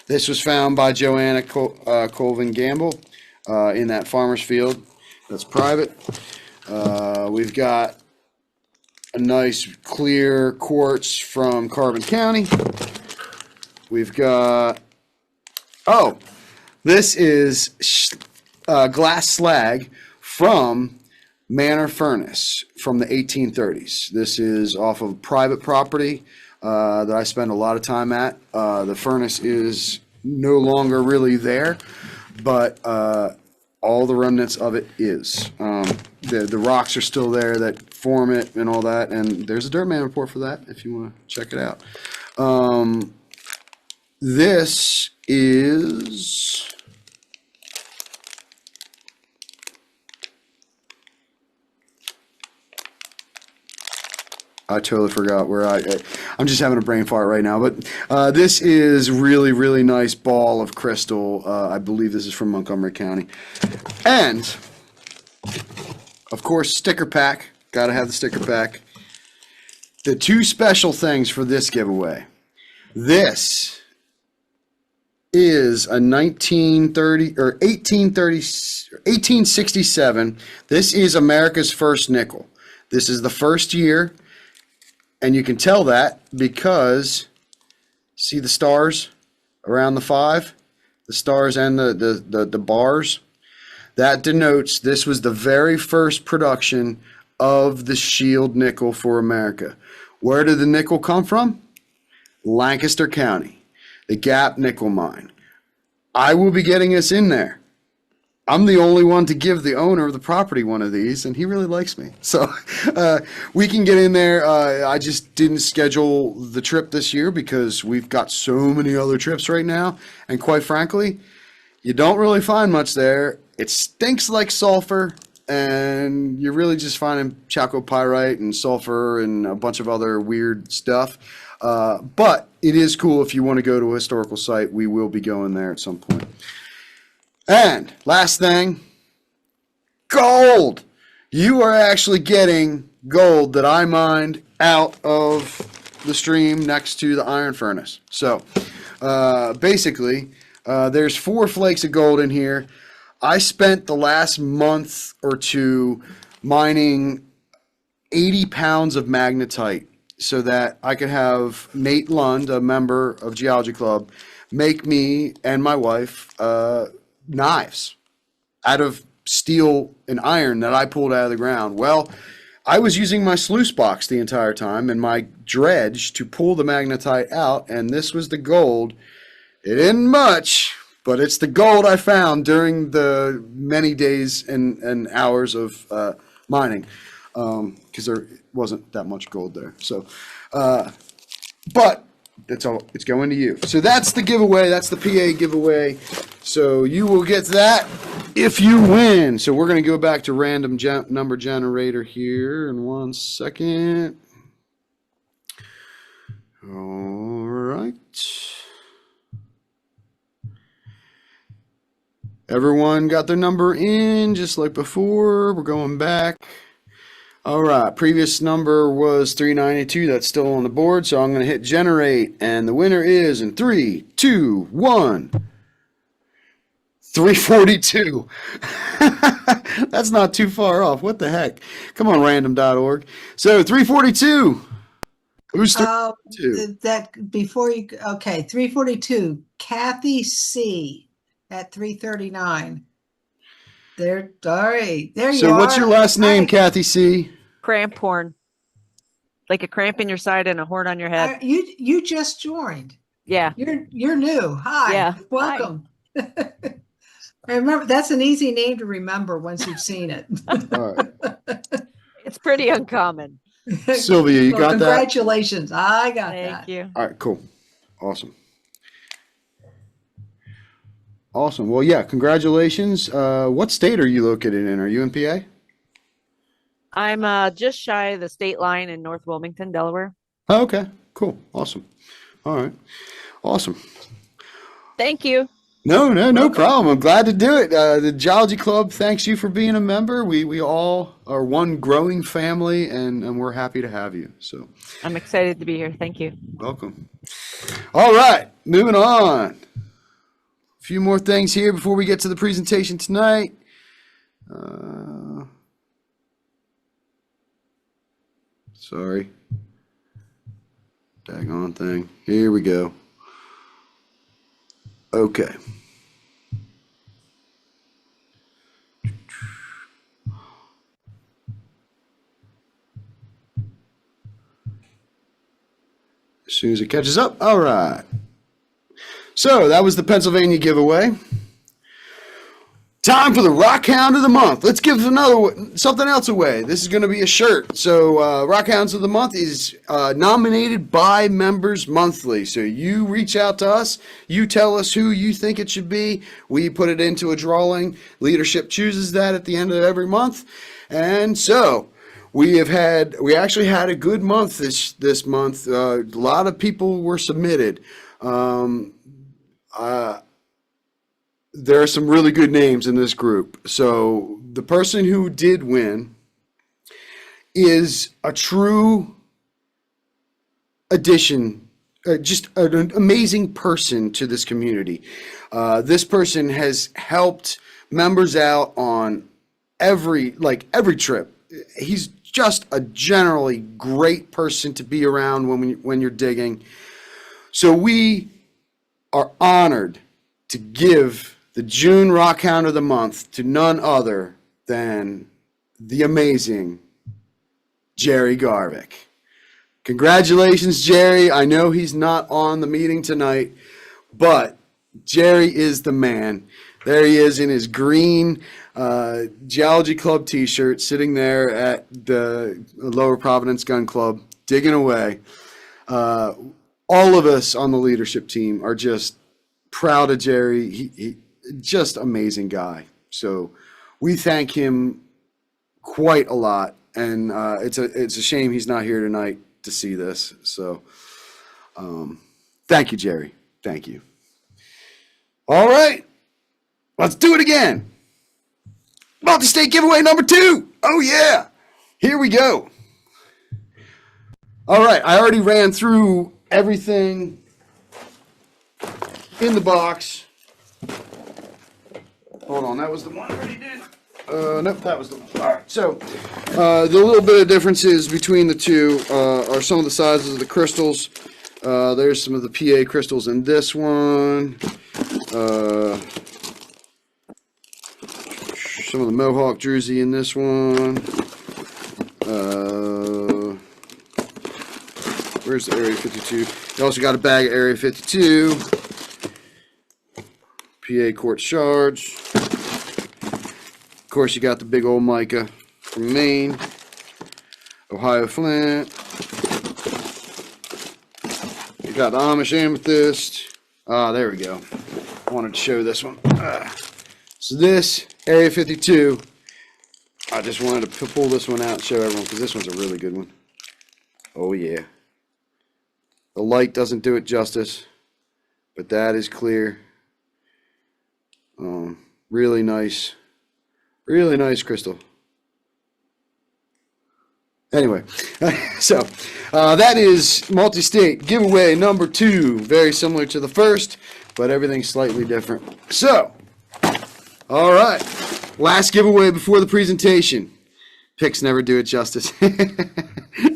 This was found by Joanna Colvin Gamble in that farmer's field. That's private. We've got a nice clear quartz from Carbon County. We've got, oh, this is glass slag from Manor Furnace from the 1830s. This is off of private property that I spend a lot of time at. The furnace is no longer really there, but all the remnants of it is. The rocks are still there that form it and all that, and there's a Dirtman report for that if you want to check it out. This is... I totally forgot where I'm just having a brain fart right now, but this is really, really nice ball of crystal. I believe this is from Montgomery County. And, of course, sticker pack. Got to have the sticker pack. The 2 special things for this giveaway. This is a 1930 or 1867. This is America's first nickel. This is the first year. And you can tell that because, see the stars around the 5? The stars and the bars? That denotes this was the very first production of the shield nickel for America. Where did the nickel come from? Lancaster County, the Gap Nickel Mine. I will be getting us in there. I'm the only one to give the owner of the property one of these, and he really likes me. So we can get in there. I just didn't schedule the trip this year because we've got so many other trips right now. And quite frankly, you don't really find much there. It stinks like sulfur, and you're really just finding chalcopyrite and sulfur and a bunch of other weird stuff. But it is cool if you want to go to a historical site. We will be going there at some point. And last thing, gold. You are actually getting gold that I mined out of the stream next to the iron furnace. So basically, there's 4 flakes of gold in here. I spent the last month or 2 mining 80 pounds of magnetite so that I could have Nate Lund, a member of Geology Club, make me and my wife knives out of steel and iron that I pulled out of the ground. Well, I was using my sluice box the entire time and my dredge to pull the magnetite out, and this was the gold. It isn't much, but it's the gold I found during the many days and hours of mining, because there wasn't that much gold there. So, but that's all. It's going to you. So that's the giveaway. That's the PA giveaway. So you will get that if you win. So we're going to go back to random number generator here in 1 second. All right. Everyone got their number in just like before. We're going back. All right, previous number was 392. That's still on the board, so I'm going to hit generate, and the winner is in 3, 2, 1. 342. That's not too far off. What the heck? Come on, random.org. So 342. Who's 342? That before you, okay, 342. Kathy C at 339. There, all right. There you are. So what's your last name, Kathy C? Cramp horn. Like a cramp in your side and a horn on your head. You just joined. Yeah. You're new. Hi. Yeah. Welcome. Hi. Remember, that's an easy name to remember once you've seen it. All right. It's pretty uncommon. Sylvia, you got that? Congratulations. I got that. Thank you. All right, cool. Awesome. Awesome. Well, yeah, congratulations. What state are you located in? Are you in PA? I'm just shy of the state line in North Wilmington, Delaware. Oh, okay, cool. Awesome. All right. Awesome. Thank you. No problem. I'm glad to do it. The Geology Club thanks you for being a member. We all are one growing family, and we're happy to have you. So I'm excited to be here. Thank you. welcome. All right, moving on. A few more things here before we get to the presentation tonight. Sorry. Daggone thing. Here we go. Okay. As soon as it catches up. All right. So that was the Pennsylvania giveaway. Time for the Rockhound of the Month. Let's give something else away. This is going to be a shirt. So Rockhounds of the Month is nominated by members monthly. So you reach out to us. You tell us who you think it should be. We put it into a drawing. Leadership chooses that at the end of every month. And so we actually had a good month this month. A lot of people were submitted. There are some really good names in this group. So the person who did win is a true addition, just an amazing person to this community. This person has helped members out on every trip. He's just a generally great person to be around when you're digging. So we are honored to give the June Rockhound of the Month to none other than the amazing Jerry Garvick. Congratulations, Jerry. I know he's not on the meeting tonight, but Jerry is the man. There he is in his green Geology Club t-shirt, sitting there at the Lower Providence Gun Club, digging away. All of us on the leadership team are just proud of Jerry. He just amazing guy. So we thank him quite a lot, and it's a shame he's not here tonight to see this. So thank you, Jerry. Thank you. All right, let's do it again. Multi-state giveaway number 2. Oh yeah, here we go. All right, I already ran through everything in the box. Hold on, that was the one I already did. Nope, that was the one. All right, so the little bit of differences between the two are some of the sizes of the crystals. There's some of the PA crystals in this one. Some of the Mohawk Druzy in this one. Where's the Area 52? You also got a bag of Area 52. PA Quartz shards. Of course, you got the big old mica from Maine. Ohio flint. You got the Amish amethyst. There we go. I wanted to show this one. So this Area 52, I just wanted to pull this one out and show everyone because this one's a really good one. Oh yeah. The light doesn't do it justice, but that is clear. Really nice. Really nice crystal. Anyway, so that is multi-state giveaway number 2. Very similar to the first, but everything's slightly different. So, all right. Last giveaway before the presentation. Picks never do it justice.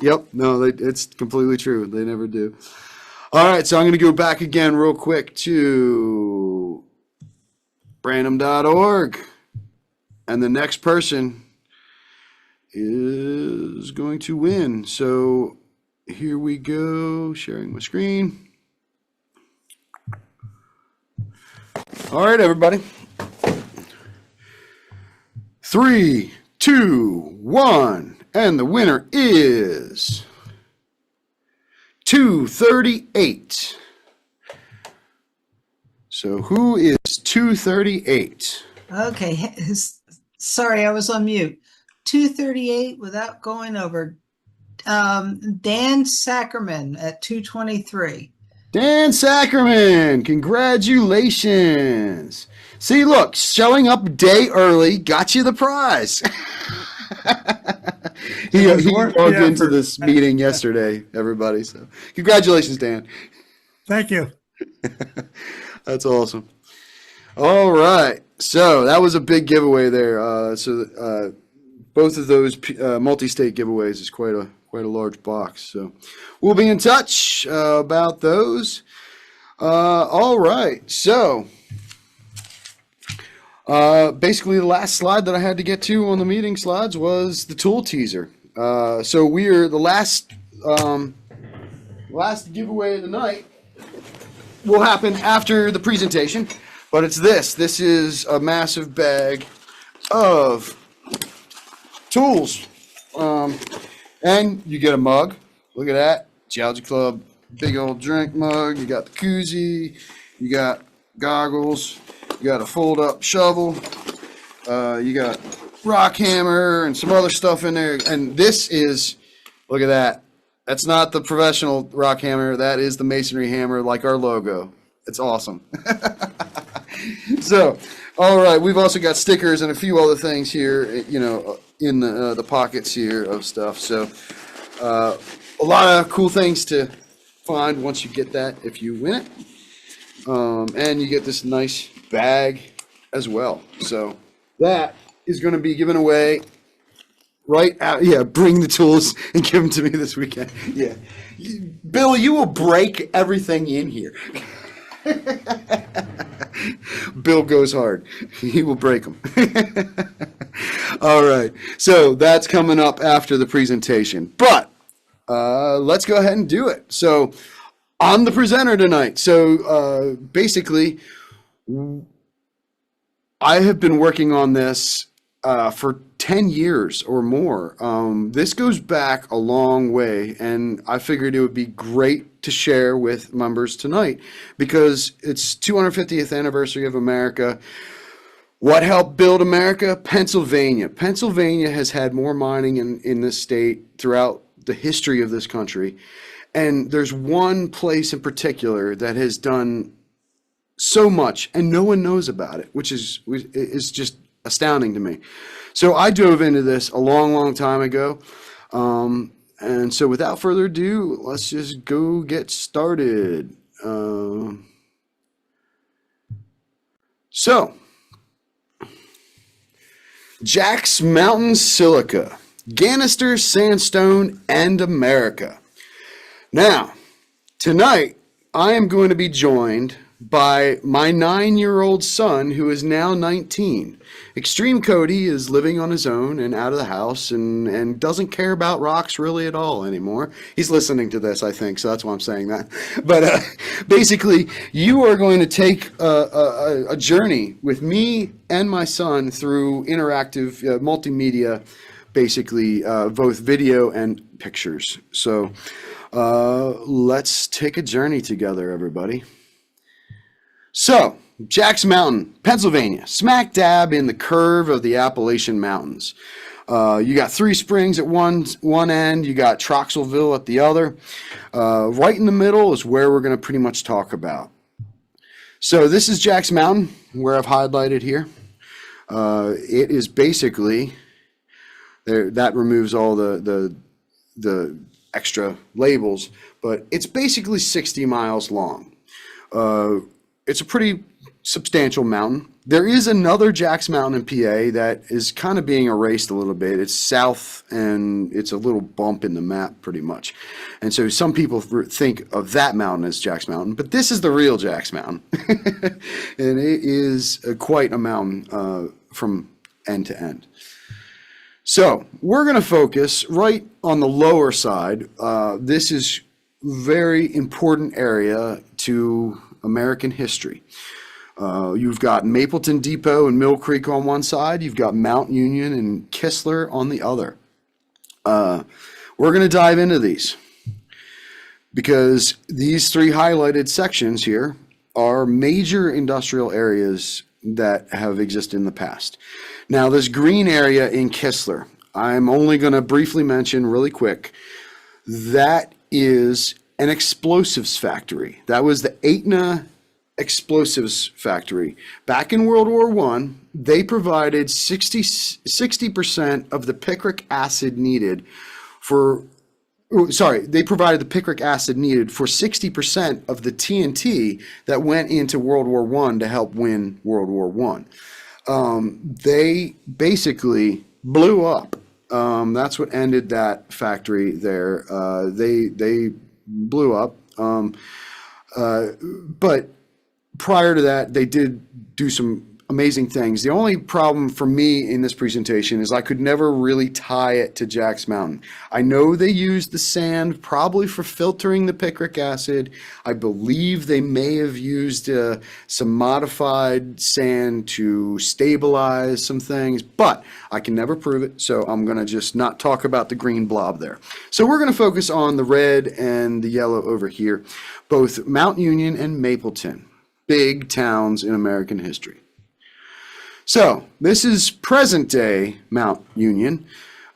Yep, no, it's completely true. They never do. All right, so I'm going to go back again real quick to random.org. And the next person is going to win. So here we go, sharing my screen. All right, everybody. 3, 2, 1, and the winner is 238. So who is 238? Okay, sorry, I was on mute. 238 without going over. Dan Sackerman at 223. Dan Sackerman, congratulations. See, look, showing up a day early got you the prize. he logged into this meeting yesterday, everybody. So congratulations, Dan. Thank you. That's awesome. All right. So that was a big giveaway there. Both of those multi-state giveaways is quite a large box. So we'll be in touch about those. All right. So basically the last slide that I had to get to on the meeting slides was the tool teaser. So we're the last giveaway of the night will happen after the presentation, but it's this. This is a massive bag of tools. And you get a mug. Look at that. Geology Club, big old drink mug. You got the koozie. You got goggles. You got a fold-up shovel. You got rock hammer and some other stuff in there. And this is, look at that. That's not the professional rock hammer. That is the masonry hammer, like our logo. It's awesome. So, all right. We've also got stickers and a few other things here, you know, in the pockets here of stuff. So, a lot of cool things to find once you get that if you win it. And you get this nice bag as well. So that is going to be given away right out. Yeah, bring the tools and give them to me this weekend. Yeah. Bill, you will break everything in here. Bill goes hard. He will break them. All right. So that's coming up after the presentation. But let's go ahead and do it. So I'm the presenter tonight. So basically, I have been working on this for 10 years or more. This goes back a long way, and I figured it would be great to share with members tonight because it's 250th anniversary of America. What helped build America? Pennsylvania. Pennsylvania has had more mining in this state throughout the history of this country. And there's one place in particular that has done so much and no one knows about it, which is just astounding to me. So I dove into this a long, long time ago. And so without further ado, let's just go get started. So Jack's Mountain Silica, Ganister, Sandstone, and America. Now, tonight, I am going to be joined by my 9-year-old son, who is now 19. Extreme Cody is living on his own and out of the house and doesn't care about rocks really at all anymore. He's listening to this, I think, so that's why I'm saying that. But basically, you are going to take a journey with me and my son through interactive multimedia, basically both video and pictures. So let's take a journey together, everybody. So, Jack's Mountain, Pennsylvania, smack dab in the curve of the Appalachian Mountains. You got Three Springs at one end, you got Troxelville at the other. Right in the middle is where we're going to pretty much talk about. So this is Jack's Mountain, where I've highlighted here. It is basically there. That removes all the extra labels, but it's basically 60 miles long. It's a pretty substantial mountain. There is another Jack's Mountain in PA that is kind of being erased a little bit. It's south, and it's a little bump in the map pretty much. And so some people think of that mountain as Jack's Mountain, but this is the real Jack's Mountain. And it is quite a mountain from end to end. So we're going to focus right on the lower side. This is very important area to American history. You've got Mapleton Depot and Mill Creek on one side. You've got Mount Union and Kistler on the other. We're going to dive into these because these three highlighted sections here are major industrial areas that have existed in the past. Now, this green area in Kistler, I'm only going to briefly mention really quick. That is an explosives factory. That was the Aetna explosives factory. Back in World War I, they provided 60% of the picric acid needed for, they provided the picric acid needed for 60% of the TNT that went into World War I to help win World War I. They basically blew up. That's what ended that factory there. They blew up. But prior to that, they did do some amazing things. The only problem for me in this presentation is I could never really tie it to Jack's Mountain. I know they used the sand probably for filtering the picric acid. I believe they may have used some modified sand to stabilize some things, but I can never prove it, so I'm going to just not talk about the green blob there. So we're going to focus on the red and the yellow over here, both Mount Union and Mapleton, big towns in American history. So this is present day Mount Union.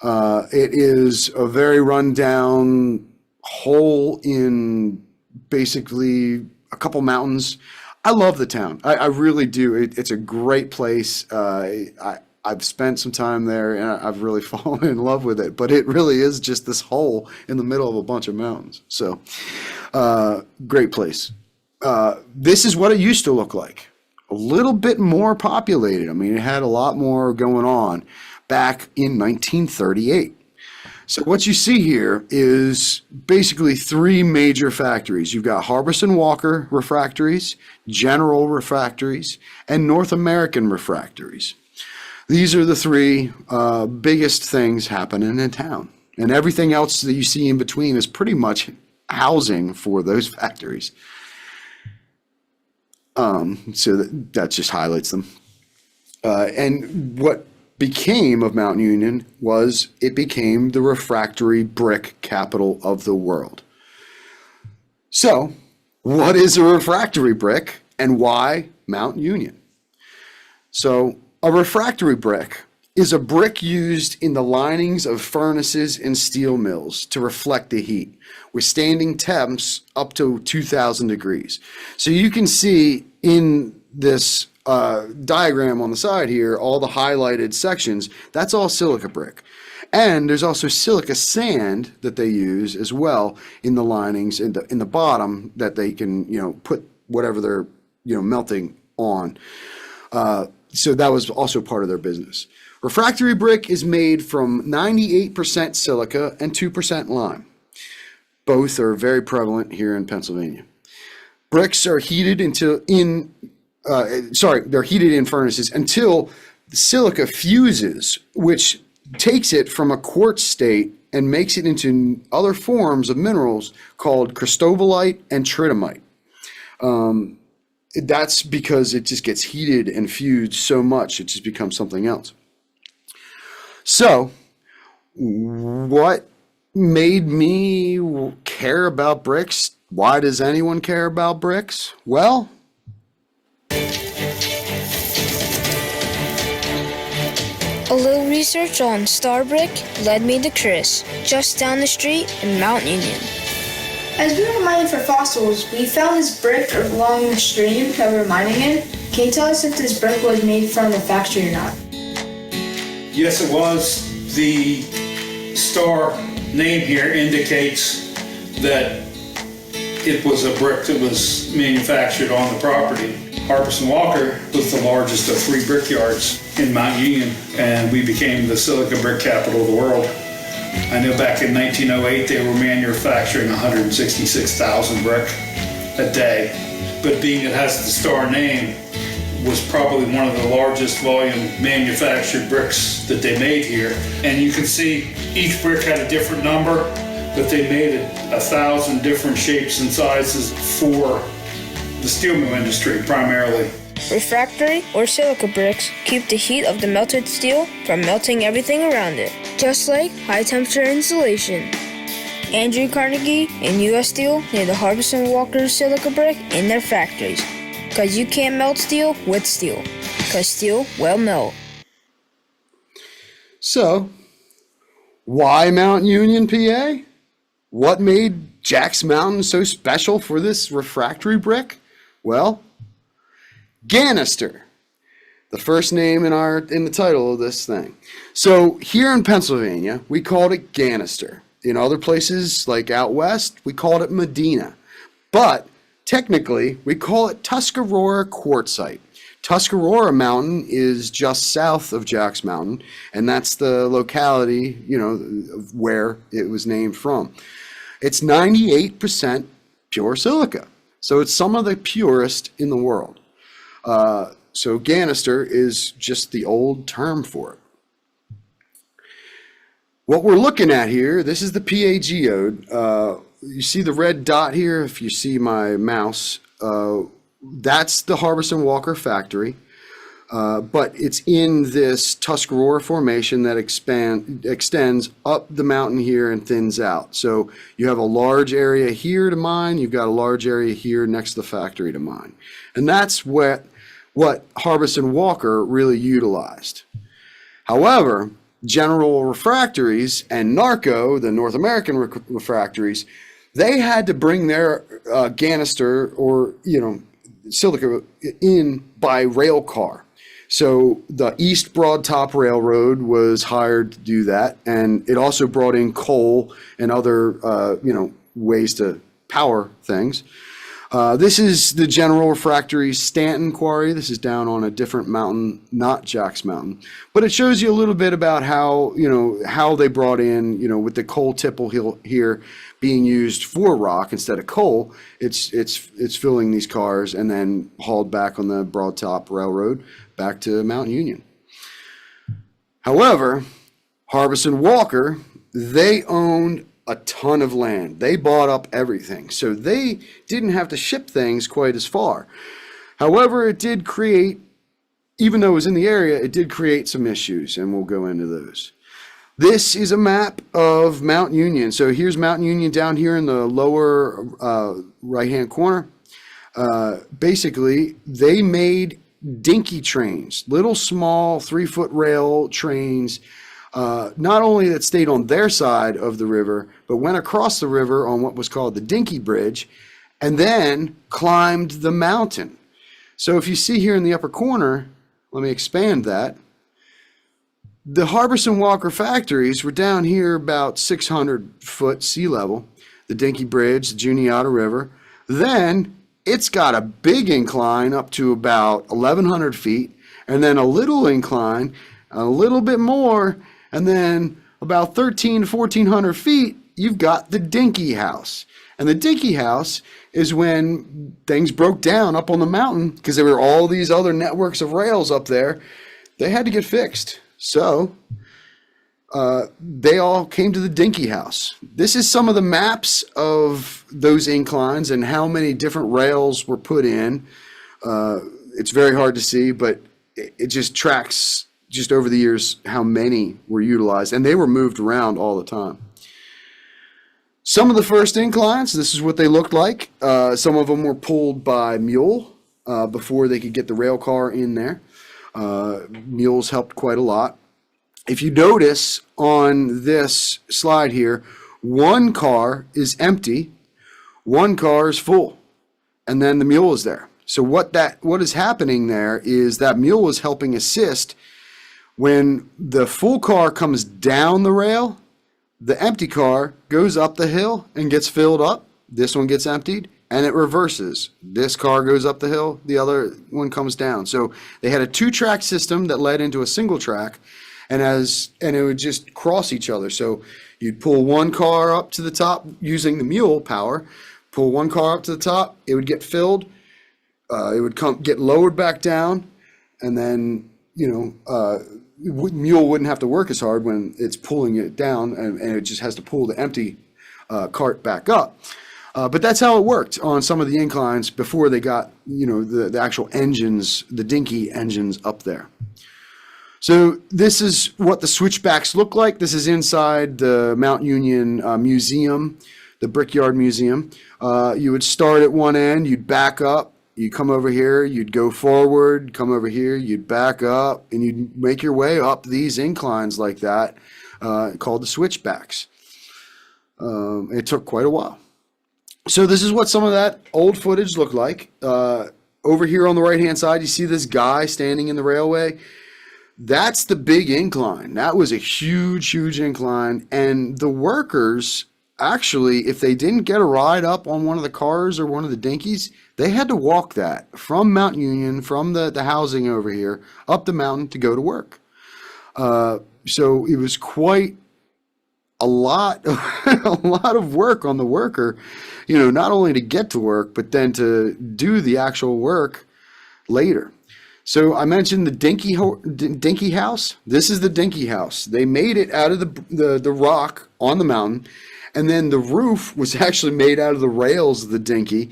It is a very rundown hole in basically a couple mountains. I love the town. I really do. It's a great place. I've spent some time there and I've really fallen in love with it, but it really is just this hole in the middle of a bunch of mountains. So great place. This is what it used to look like. A little bit more populated. I mean, it had a lot more going on back in 1938. So what you see here is basically three major factories. You've got Harbison Walker Refractories, General Refractories, and North American Refractories. These are the three biggest things happening in town. And everything else that you see in between is pretty much housing for those factories. So that just highlights them. And what became of Mount Union was it became the refractory brick capital of the world. So what is a refractory brick and why Mount Union? So a refractory brick is a brick used in the linings of furnaces and steel mills to reflect the heat, withstanding temps up to 2,000 degrees. So you can see in this diagram on the side here, all the highlighted sections, that's all silica brick. And there's also silica sand that they use as well in the linings in the bottom that they can, put whatever they're, melting on. So that was also part of their business. Refractory brick is made from 98% silica and 2% lime. Both are very prevalent here in Pennsylvania. Bricks are heated they're heated in furnaces until the silica fuses, which takes it from a quartz state and makes it into other forms of minerals called cristobalite and tridymite. That's because it just gets heated and fused so much, it just becomes something else. So, what made me care about bricks? Why does anyone care about bricks? Well, a little research on Star Brick led me to Chris, just down the street in Mount Union. As we were mining for fossils, we found this brick along the stream that we were mining in. Can you tell us if this brick was made from a factory or not? Yes, it was. The star name here indicates that it was a brick that was manufactured on the property. Harbison Walker was the largest of 3 brickyards in Mount Union, and we became the silica brick capital of the world. I know back in 1908 they were manufacturing 166,000 brick a day, but being it has the star name, was probably one of the largest volume manufactured bricks that they made here. And you can see each brick had a different number, but they made it 1,000 different shapes and sizes for the steel mill industry primarily. Refractory or silica bricks keep the heat of the melted steel from melting everything around it, just like high temperature insulation. Andrew Carnegie and US Steel made the Harbison Walker silica brick in their factories. Because you can't melt steel with steel. Because steel will melt. So, why Mount Union, PA? What made Jack's Mountain so special for this refractory brick? Well, Ganister, the first name in the title of this thing. So here in Pennsylvania, we called it Ganister. In other places, like out west, we called it Medina. But technically, we call it Tuscarora Quartzite. Tuscarora Mountain is just south of Jack's Mountain, and that's the locality, where it was named from. It's 98% pure silica, so it's some of the purest in the world. So Ganister is just the old term for it. What we're looking at here, this is the PA geode. You see the red dot here, if you see my mouse, that's the Harbison Walker factory, but it's in this Tuscarora formation that extends up the mountain here and thins out. So you have a large area here to mine, you've got a large area here next to the factory to mine. And that's what Harbison Walker really utilized. However, General Refractories and Narco, the North American refractories, they had to bring their Ganister or silica in by rail car. So the East Broad Top Railroad was hired to do that, and it also brought in coal and other ways to power things. This is the General Refractory Stanton Quarry. This is down on a different mountain, not Jack's Mountain. But it shows you a little bit about how they brought in, with the coal tipple here being used for rock instead of coal, it's filling these cars and then hauled back on the Broad Top Railroad back to Mount Union. However, Harbison Walker, they owned a ton of land. They bought up everything, so they didn't have to ship things quite as far. However, it did create, even though it was in the area, it did create some issues, and we'll go into those. This is a map of Mount Union. So here's Mount Union down here in the lower right-hand corner. Basically, they made dinky trains, little small 3-foot rail trains, not only that stayed on their side of the river, but went across the river on what was called the Dinky Bridge, and then climbed the mountain. So if you see here in the upper corner, let me expand that. The Harbison Walker factories were down here about 600-foot sea level, the Dinky Bridge, the Juniata River. Then it's got a big incline up to about 1,100 feet, and then a little incline, a little bit more, and then about 1,300 to 1,400 feet, you've got the Dinky House. And the Dinky House is when things broke down up on the mountain, because there were all these other networks of rails up there. They had to get fixed. So they all came to the Dinky House. This is some of the maps of those inclines and how many different rails were put in. It's very hard to see, but it just tracks just over the years how many were utilized, and they were moved around all the time. Some of the first inclines, this is what they looked like. Some of them were pulled by mule before they could get the rail car in there. Mules helped quite a lot. If you notice on this slide here, one car is empty, one car is full, and then the mule is there. So what is happening there is that mule was helping assist when the full car comes down the rail, the empty car goes up the hill and gets filled up. This one gets emptied and it reverses. This car goes up the hill, the other one comes down. So they had a 2-track system that led into a single track, and it would just cross each other. So you'd pull one car up to the top using the mule power, pull one car up to the top, it would get filled, it would get lowered back down, and then, mule wouldn't have to work as hard when it's pulling it down, and it just has to pull the empty cart back up. But that's how it worked on some of the inclines before they got, the actual engines, the dinky engines up there. So this is what the switchbacks look like. This is inside the Mount Union Museum, the Brickyard Museum. You would start at one end, you'd back up, you'd come over here, you'd go forward, come over here, you'd back up, and you'd make your way up these inclines like that, called the switchbacks. It took quite a while. So this is what some of that old footage looked like. Over here on the right-hand side, you see this guy standing in the railway. That's the big incline. That was a huge, huge incline. And the workers, actually, if they didn't get a ride up on one of the cars or one of the dinkies, they had to walk that from Mount Union, from the housing over here, up the mountain to go to work. So it was quite a lot of work on the worker, not only to get to work, but then to do the actual work later. So I mentioned the dinky house. This is the dinky house. They made it out of the rock on the mountain, and then the roof was actually made out of the rails of the dinky,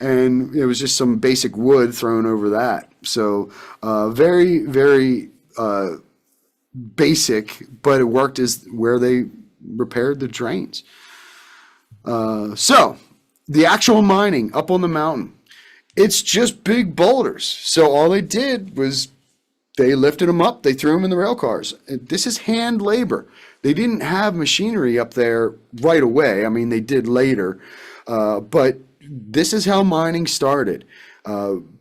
and it was just some basic wood thrown over that. So very, very basic, but it worked as where they repaired the drains. So the actual mining up on the mountain, it's just big boulders. So all they did was they lifted them up, they threw them in the rail cars. This is hand labor. They didn't have machinery up there right away. I mean, they did later, but this is how mining started.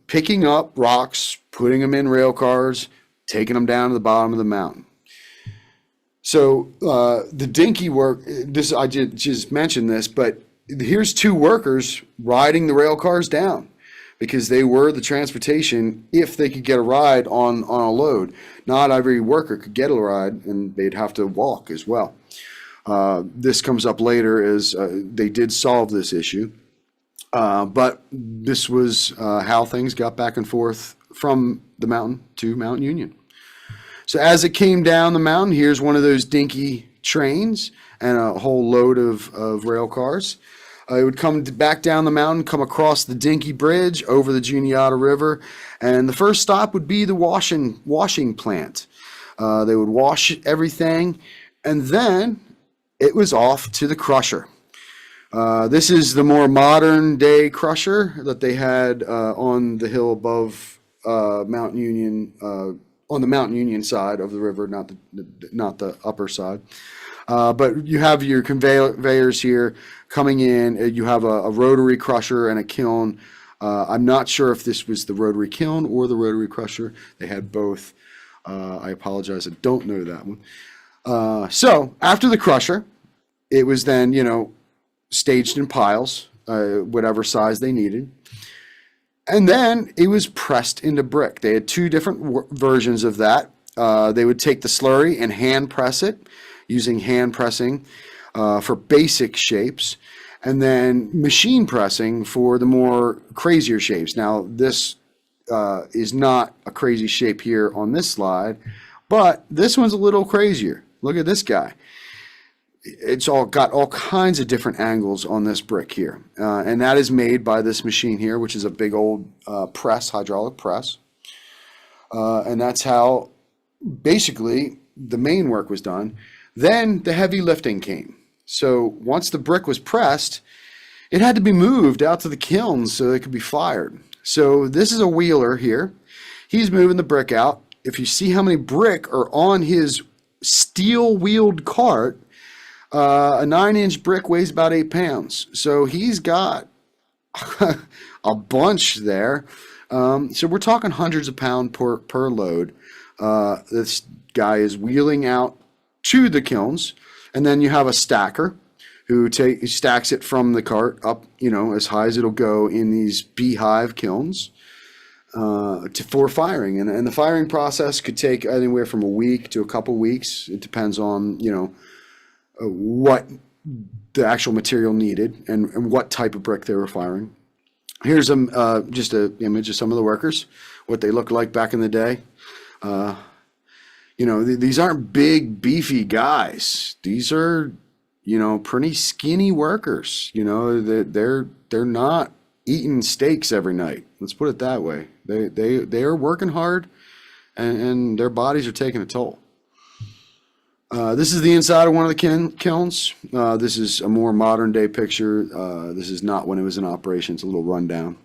Picking up rocks, putting them in rail cars, taking them down to the bottom of the mountain. So the dinky work, I just mentioned this, but here's 2 workers riding the rail cars down, because they were the transportation if they could get a ride on a load. Not every worker could get a ride, and they'd have to walk as well. This comes up later as they did solve this issue. But this was how things got back and forth from the mountain to Mount Union. So as it came down the mountain, here's one of those dinky trains and a whole load of rail cars. It would come back down the mountain, come across the Dinky Bridge over the Juniata River, and the first stop would be the washing plant. They would wash everything, and then it was off to the crusher. This is the more modern day crusher that they had on the hill above Mount Union, on the Mount Union side of the river, not the upper side. But you have your conveyors here coming in. You have a rotary crusher and a kiln. I'm not sure if this was the rotary kiln or the rotary crusher. They had both. I apologize, I don't know that one. So after the crusher, it was then, staged in piles, whatever size they needed. And then it was pressed into brick. They had 2 different versions of that. They would take the slurry and hand press it, using hand pressing for basic shapes, and then machine pressing for the more crazier shapes. Now, this is not a crazy shape here on this slide, but this one's a little crazier. Look at this guy. It's all got all kinds of different angles on this brick here, and that is made by this machine here, which is a big old press, hydraulic press, and that's how basically the main work was done. Then the heavy lifting came. So once the brick was pressed, it had to be moved out to the kilns so it could be fired. So this is a wheeler here. He's moving the brick out. If you see how many brick are on his steel-wheeled cart, a 9-inch brick weighs about 8 pounds. So he's got a bunch there. So we're talking hundreds of pounds per load. This guy is wheeling out to the kilns, and then you have a stacker who stacks it from the cart up, as high as it'll go in these beehive kilns for firing. And the firing process could take anywhere from a week to a couple weeks. It depends on, what the actual material needed and what type of brick they were firing. Here's just an image of some of the workers, what they looked like back in the day. These aren't big, beefy guys. These are, pretty skinny workers. They're not eating steaks every night. Let's put it that way. They are working hard, and their bodies are taking a toll. This is the inside of one of the kilns. This is a more modern day picture. This is not when it was in operation. It's a little rundown.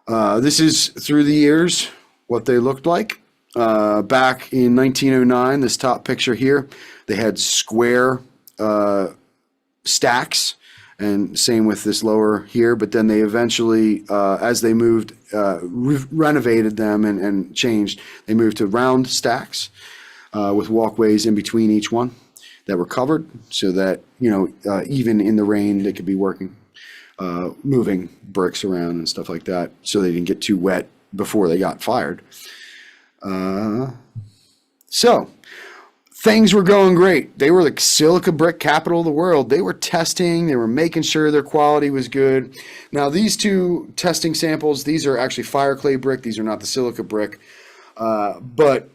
This is through the years what they looked like. Back in 1909, this top picture here, they had square stacks, and same with this lower here, but then they eventually, as they moved, renovated them and changed, they moved to round stacks with walkways in between each one that were covered so that, even in the rain, they could be working, moving bricks around and stuff like that so they didn't get too wet before they got fired. So things were going great. They were the silica brick capital of the world. They were testing, they were making sure their quality was good. Now these two testing samples, these are actually fire clay brick. These are not the silica brick. But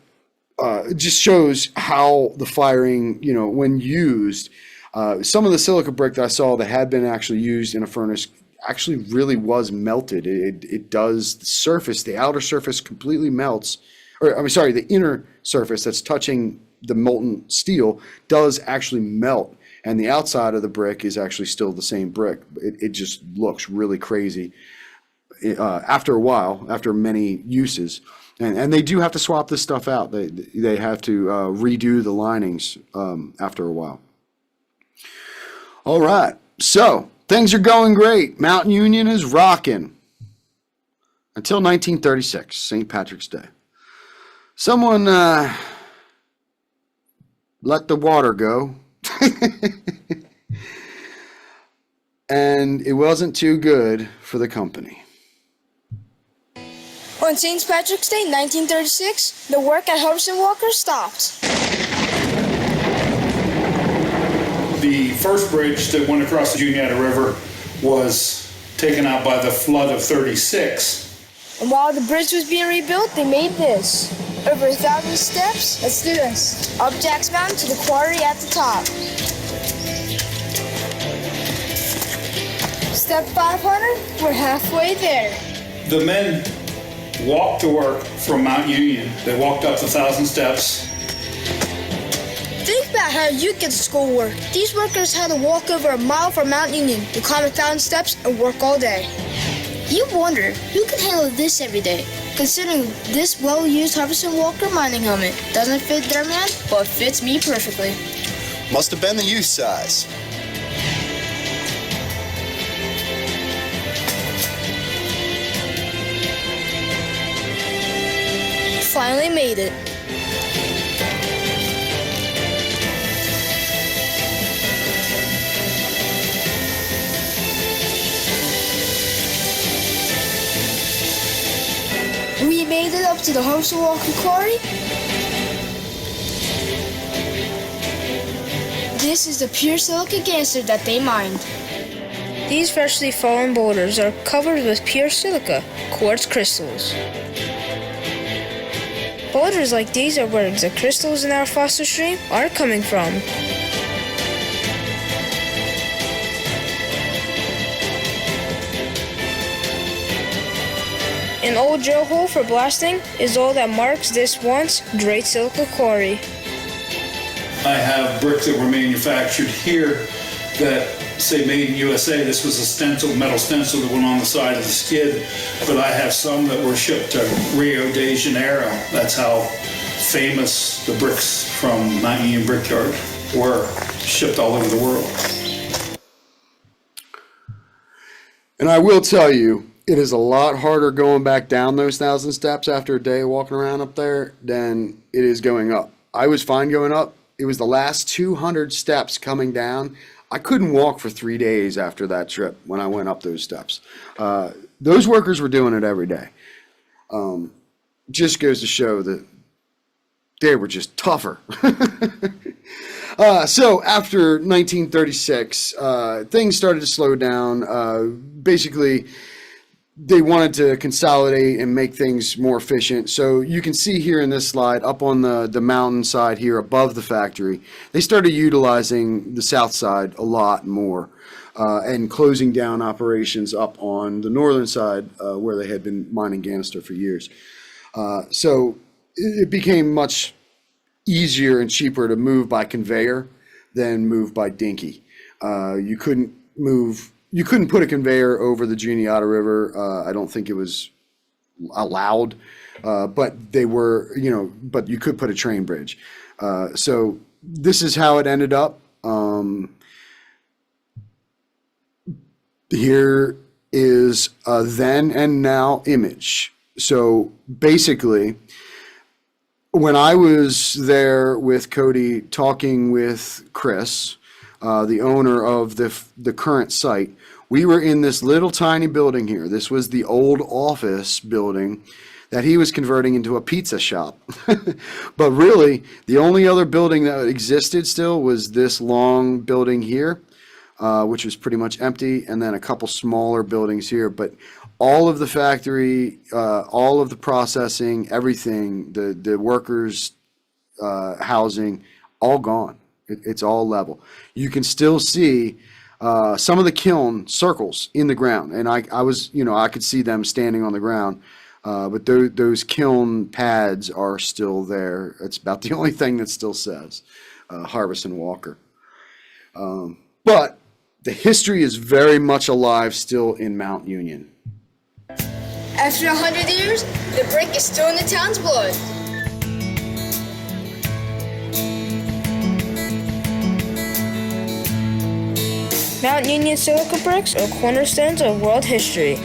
it just shows how the firing, when used, some of the silica brick that I saw that had been actually used in a furnace actually really was melted. It does the surface, the outer surface completely melts. The inner surface that's touching the molten steel does actually melt, and the outside of the brick is actually still the same brick. It just looks really crazy after a while, after many uses. And they do have to swap this stuff out. They have to redo the linings after a while. All right, so things are going great. Mount Union is rocking until 1936, St. Patrick's Day. Someone let the water go, and it wasn't too good for the company. On St. Patrick's Day, 1936, the work at Herks and Walker stopped. The first bridge that went across the Juniata River was taken out by the flood of 36. And while the bridge was being rebuilt, they made this. Over 1,000 steps. Let's do this. Up Jack's Mountain to the quarry at the top. Step 500, we're halfway there. The men walked to work from Mount Union. They walked up the 1,000 steps. Think about how you get to school work. These workers had to walk over a mile from Mount Union to climb 1,000 steps and work all day. You wonder who can handle this every day, considering this well-used Herks and Walker mining helmet doesn't fit their man, but fits me perfectly. Must have been the youth size. Finally made it. We made it up to the Herks and Walker quarry. This is the pure silica Ganister that they mined. These freshly fallen boulders are covered with pure silica, quartz crystals. Boulders like these are where the crystals in our fossil stream are coming from. An old drill hole for blasting is all that marks this once great silica quarry. I have bricks that were manufactured here that say made in USA. This was a stencil, metal stencil that went on the side of the skid, but I have some that were shipped to Rio de Janeiro. That's how famous the bricks from Mount Union Brickyard were, shipped all over the world. And I will tell you, it is a lot harder going back down those 1,000 steps after a day walking around up there than it is going up. I was fine going up. It was the last 200 steps coming down. I couldn't walk for 3 days after that trip when I went up those steps. Those workers were doing it every day. Just goes to show that they were just tougher. So after 1936, things started to slow down. Basically, they wanted to consolidate and make things more efficient. So you can see here in this slide, up on the mountain side here above the factory, they started utilizing the south side a lot more and closing down operations up on the northern side where they had been mining Ganister for years. So it became much easier and cheaper to move by conveyor than move by dinky. You couldn't put a conveyor over the Juniata River. I don't think it was allowed, but they were, but you could put a train bridge. So this is how it ended up. Here is a then and now image. So basically, when I was there with Cody talking with Chris, the owner of the current site, we were in this little tiny building here. This was the old office building that he was converting into a pizza shop. But really, the only other building that existed still was this long building here, which was pretty much empty, and then a couple smaller buildings here. But all of the factory, all of the processing, everything, the workers' housing, all gone. It's all level. You can still see some of the kiln circles in the ground, and I was, I could see them standing on the ground, but those kiln pads are still there. It's about the only thing that still says Harbison Walker. But the history is very much alive still in Mount Union. After 100 years, the brick is still in the town's blood. Mount Union silica bricks are cornerstones of world history.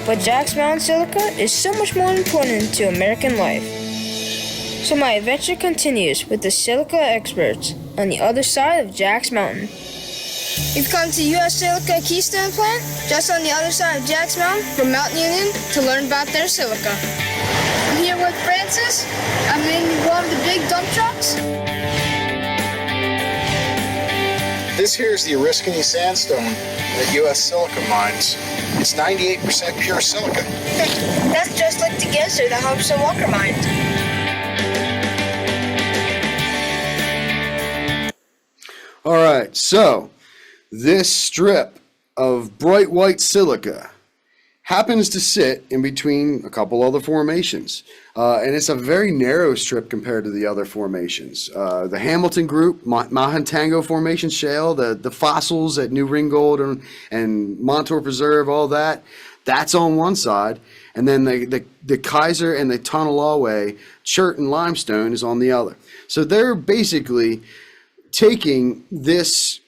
But Jack's Mountain silica is so much more important to American life. So my adventure continues with the silica experts on the other side of Jack's Mountain. We've come to U.S. Silica Keystone Plant, just on the other side of Jack's Mountain from Mount Union, to learn about their silica. I'm here with Francis. I'm in one of the big dump trucks. This here is the Oriskany sandstone that U.S. Silica mines. It's 98% pure silica. That's just like the Ganister that Harbison Walker mined. All right, so this strip of bright white silica happens to sit in between a couple other formations. And it's a very narrow strip compared to the other formations. The Hamilton Group, Mahantango Formation Shale, the fossils at New Ringgold and Montour Preserve, all that's on one side. And then the Kaiser and the Tonelawe Chert and Limestone is on the other. So they're basically taking this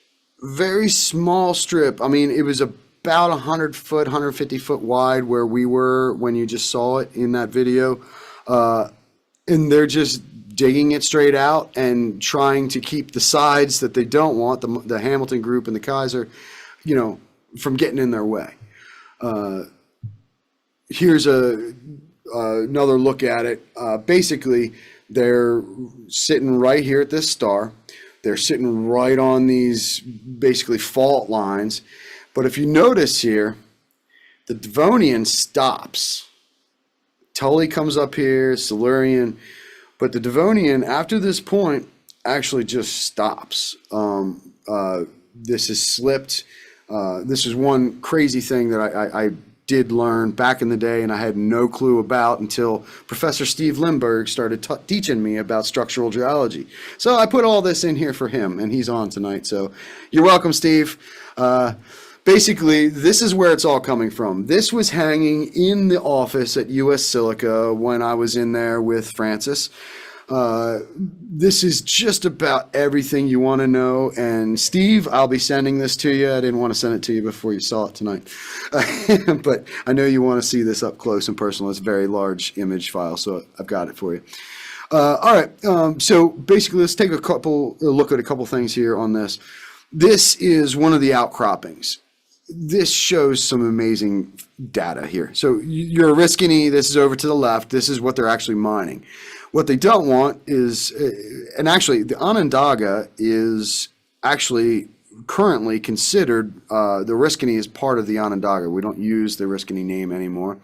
very small strip. I mean, it was about 100 foot, 150 foot wide where we were when you just saw it in that video. And they're just digging it straight out and trying to keep the sides that they don't want, the Hamilton Group and the Kaiser, from getting in their way. Here's another look at it. Basically, they're sitting right here at this star. They're sitting right on these basically fault lines. But if you notice here, the Devonian stops. Tully comes up here, Silurian, but the Devonian, after this point, actually just stops. This is slipped. This is one crazy thing that I did learn back in the day, and I had no clue about until Professor Steve Lindbergh started teaching me about structural geology. So I put all this in here for him, and he's on tonight. So you're welcome, Steve. Basically, this is where it's all coming from. This was hanging in the office at U.S. Silica when I was in there with Francis. This is just about everything you want to know. And Steve, I'll be sending this to you. I didn't want to send it to you before you saw it tonight. But I know you want to see this up close and personal. It's a very large image file, so I've got it for you. All right. So basically, let's take a look at a couple things here on this. This is one of the outcroppings. This shows some amazing data here. So your Oriskany, this is over to the left. This is what they're actually mining. What they don't want is, and actually the Onondaga is actually currently considered, the Oriskany is part of the Onondaga. We don't use the Oriskany name anymore.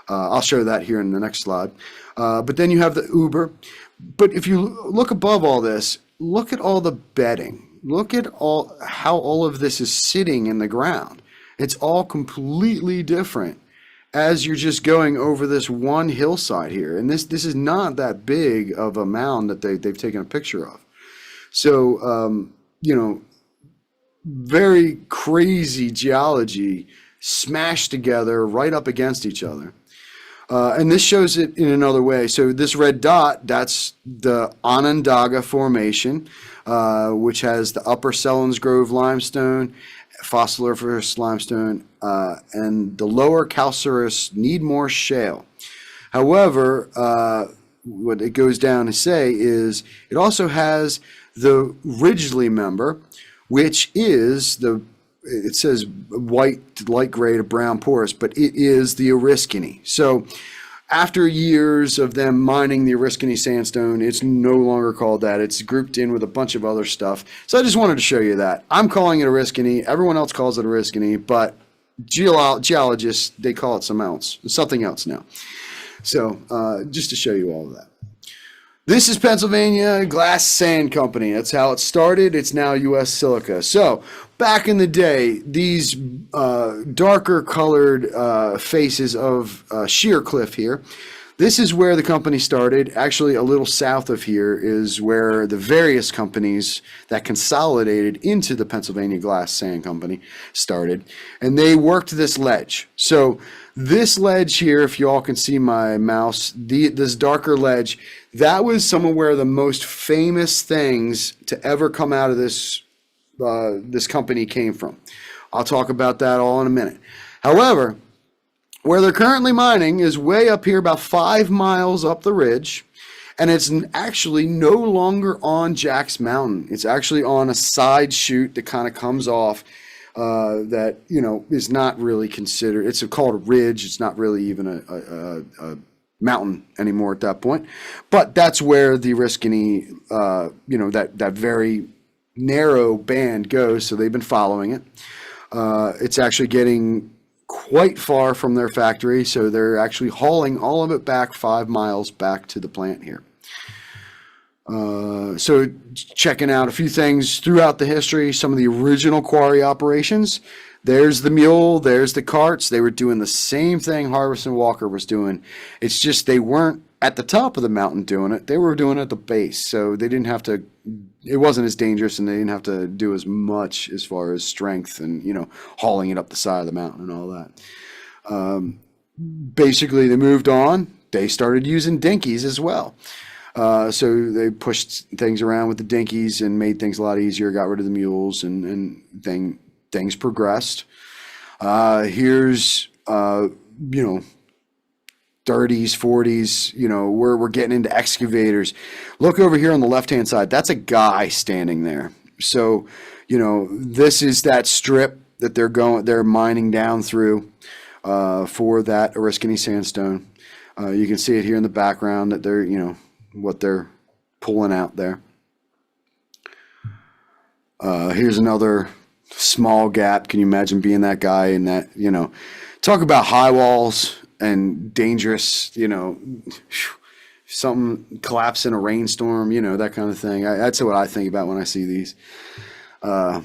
I'll show that here in the next slide. But then you have the Uber. But if you look above all this, look at all the bedding. Look at how all of this is sitting in the ground. It's all completely different as you're just going over this one hillside here. And this is not that big of a mound that they've taken a picture of. So, very crazy geology smashed together right up against each other. And this shows it in another way. So this red dot, that's the Onondaga Formation, which has the upper Selinsgrove limestone, fossiliferous limestone, and the lower calcareous Needmore shale. However, what it goes down to say is it also has the Ridgely member, which is it says white to light gray to brown porous, but it is the Oriskany. So after years of them mining the Oriskany sandstone, it's no longer called that. It's grouped in with a bunch of other stuff. So I just wanted to show you that. I'm calling it Oriskany. Everyone else calls it Oriskany, but geologists, they call it something else now. So just to show you all of that. This is Pennsylvania Glass Sand Company. That's how it started. It's now U.S. Silica. So back in the day, these darker colored faces of sheer cliff here, this is where the company started. Actually, a little south of here is where the various companies that consolidated into the Pennsylvania Glass Sand Company started. And they worked this ledge. So this ledge here, if you all can see my mouse, this darker ledge, that was some of where the most famous things to ever come out of this company came from. I'll talk about that all in a minute. However, where they're currently mining is way up here, about 5 miles up the ridge, and it's actually no longer on Jack's Mountain. It's actually on a side chute that kind of comes off. That is not really considered. It's called a ridge. It's not really even a mountain anymore at that point. But that's where the Oriskany, that very narrow band goes. So they've been following it. It's actually getting quite far from their factory, so they're actually hauling all of it back 5 miles back to the plant here. So checking out a few things throughout the history, some of the original quarry operations. There's the mule, there's the carts. They were doing the same thing Harbison Walker was doing. It's just they weren't at the top of the mountain doing it. They were doing it at the base. So they didn't have to, it wasn't as dangerous, and they didn't have to do as much as far as strength and, hauling it up the side of the mountain and all that. Basically, they moved on. They started using dinkies as well. So they pushed things around with the dinkies and made things a lot easier, got rid of the mules, and things progressed. Here's, 30s, 40s, we're getting into excavators. Look over here on the left-hand side. That's a guy standing there. So, this is that strip that they're mining down through for that Oriskany sandstone. You can see it here in the background that they're, what they're pulling out there. Here's another small gap. Can you imagine being that guy in that, talk about high walls and dangerous, something collapse in a rainstorm, that kind of thing. That's what I think about when I see these. So,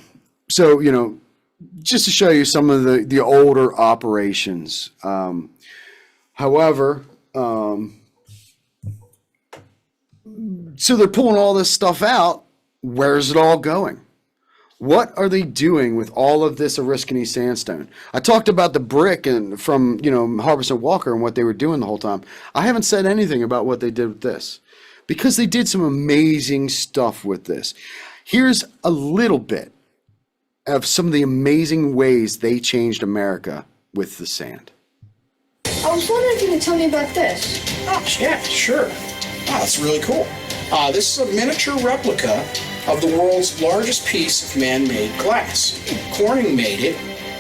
just to show you some of the older operations. However, so they're pulling all this stuff out. Where's it all going? What are they doing with all of this Oriskany sandstone? I talked about the brick and from, Harbison Walker and what they were doing the whole time. I haven't said anything about what they did with this, because they did some amazing stuff with this. Here's a little bit of some of the amazing ways they changed America with the sand. I was wondering if you could tell me about this. Oh, yeah, sure. Wow, that's really cool. This is a miniature replica of the world's largest piece of man-made glass. Corning made it.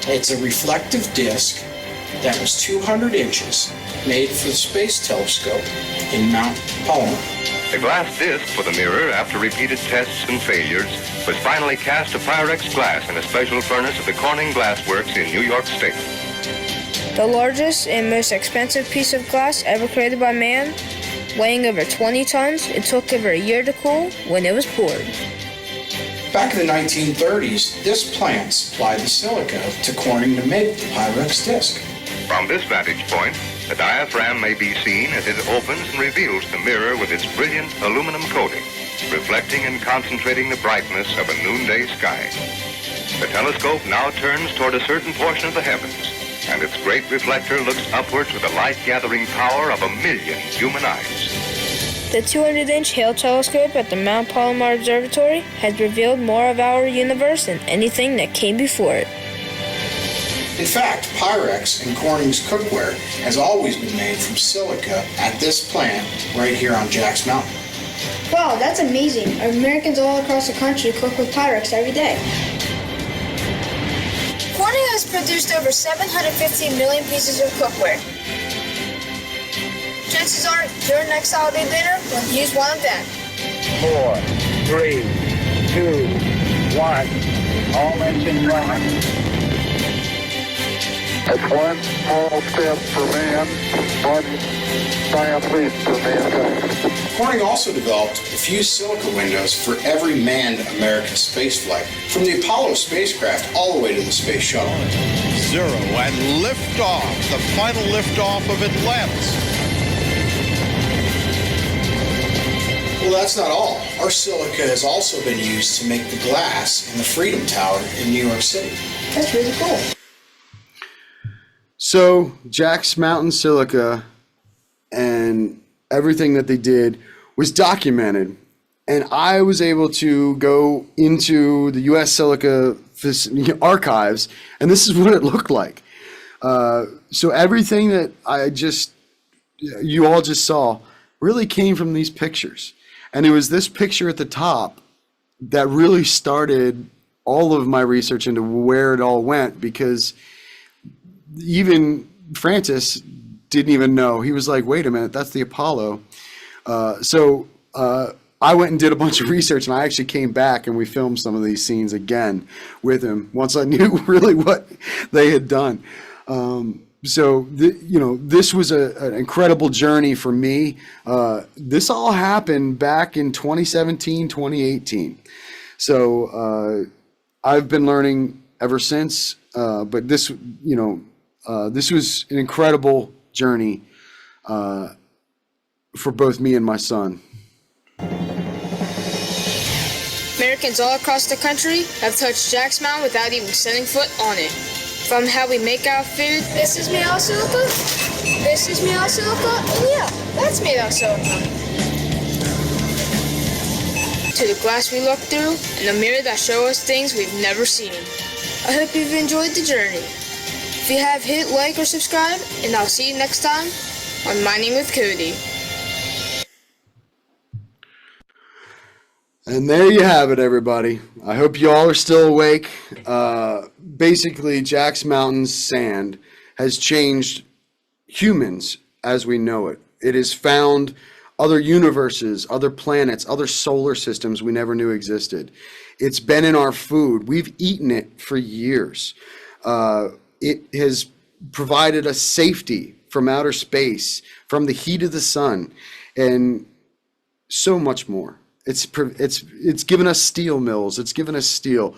It's a reflective disc that was 200 inches, made for the Space Telescope in Mount Palomar. The glass disc for the mirror, after repeated tests and failures, was finally cast of Pyrex glass in a special furnace at the Corning Glass Works in New York State. The largest and most expensive piece of glass ever created by man, weighing over 20 tons, it took over a year to cool when it was poured. Back in the 1930s, this plant supplied the silica to Corning to make the Pyrex disc. From this vantage point, the diaphragm may be seen as it opens and reveals the mirror with its brilliant aluminum coating, reflecting and concentrating the brightness of a noonday sky. The telescope now turns toward a certain portion of the heavens, and its great reflector looks upwards with the light-gathering power of 1,000,000 human eyes. The 200-inch Hale telescope at the Mount Palomar Observatory has revealed more of our universe than anything that came before it. In fact, Pyrex and Corning's cookware has always been made from silica at this plant right here on Jack's Mountain. Wow, that's amazing. Americans all across the country cook with Pyrex every day. Corning has produced over 750 million pieces of cookware. Chances are your next holiday dinner will use one of them. 4, 3, 2, 1. All engine running. It's one small step for man, one giant leap for mankind. Corning also developed a few silica windows for every manned American spaceflight, from the Apollo spacecraft all the way to the space shuttle. 0 and liftoff, the final liftoff of Atlantis. Well, that's not all. Our silica has also been used to make the glass in the Freedom Tower in New York City. That's really cool. So Jack's Mountain Silica and everything that they did was documented, and I was able to go into the U.S. Silica archives, and this is what it looked like. So everything that you all just saw really came from these pictures. And it was this picture at the top that really started all of my research into where it all went, because even Francis didn't even know. He was like, wait a minute, that's the Apollo. So I went and did a bunch of research, and I actually came back and we filmed some of these scenes again with him once I knew really what they had done. This was an incredible journey for me. This all happened back in 2017, 2018. So I've been learning ever since, but this was an incredible journey for both me and my son. Americans all across the country have touched Jack's Mountain without even setting foot on it. From how we make our food, this is made out of silica, this is made out of silica, and yeah, that's made out of silica. To the glass we look through, and the mirror that show us things we've never seen. I hope you've enjoyed the journey. If you have, hit like or subscribe, and I'll see you next time on Mining with Cody. And there you have it, everybody. I hope you all are still awake. Basically, Jack's Mountain sand has changed humans as we know it. It has found other universes, other planets, other solar systems we never knew existed. It's been in our food. We've eaten it for years. It has provided us safety from outer space, from the heat of the sun, and so much more. It's given us steel mills. It's given us steel.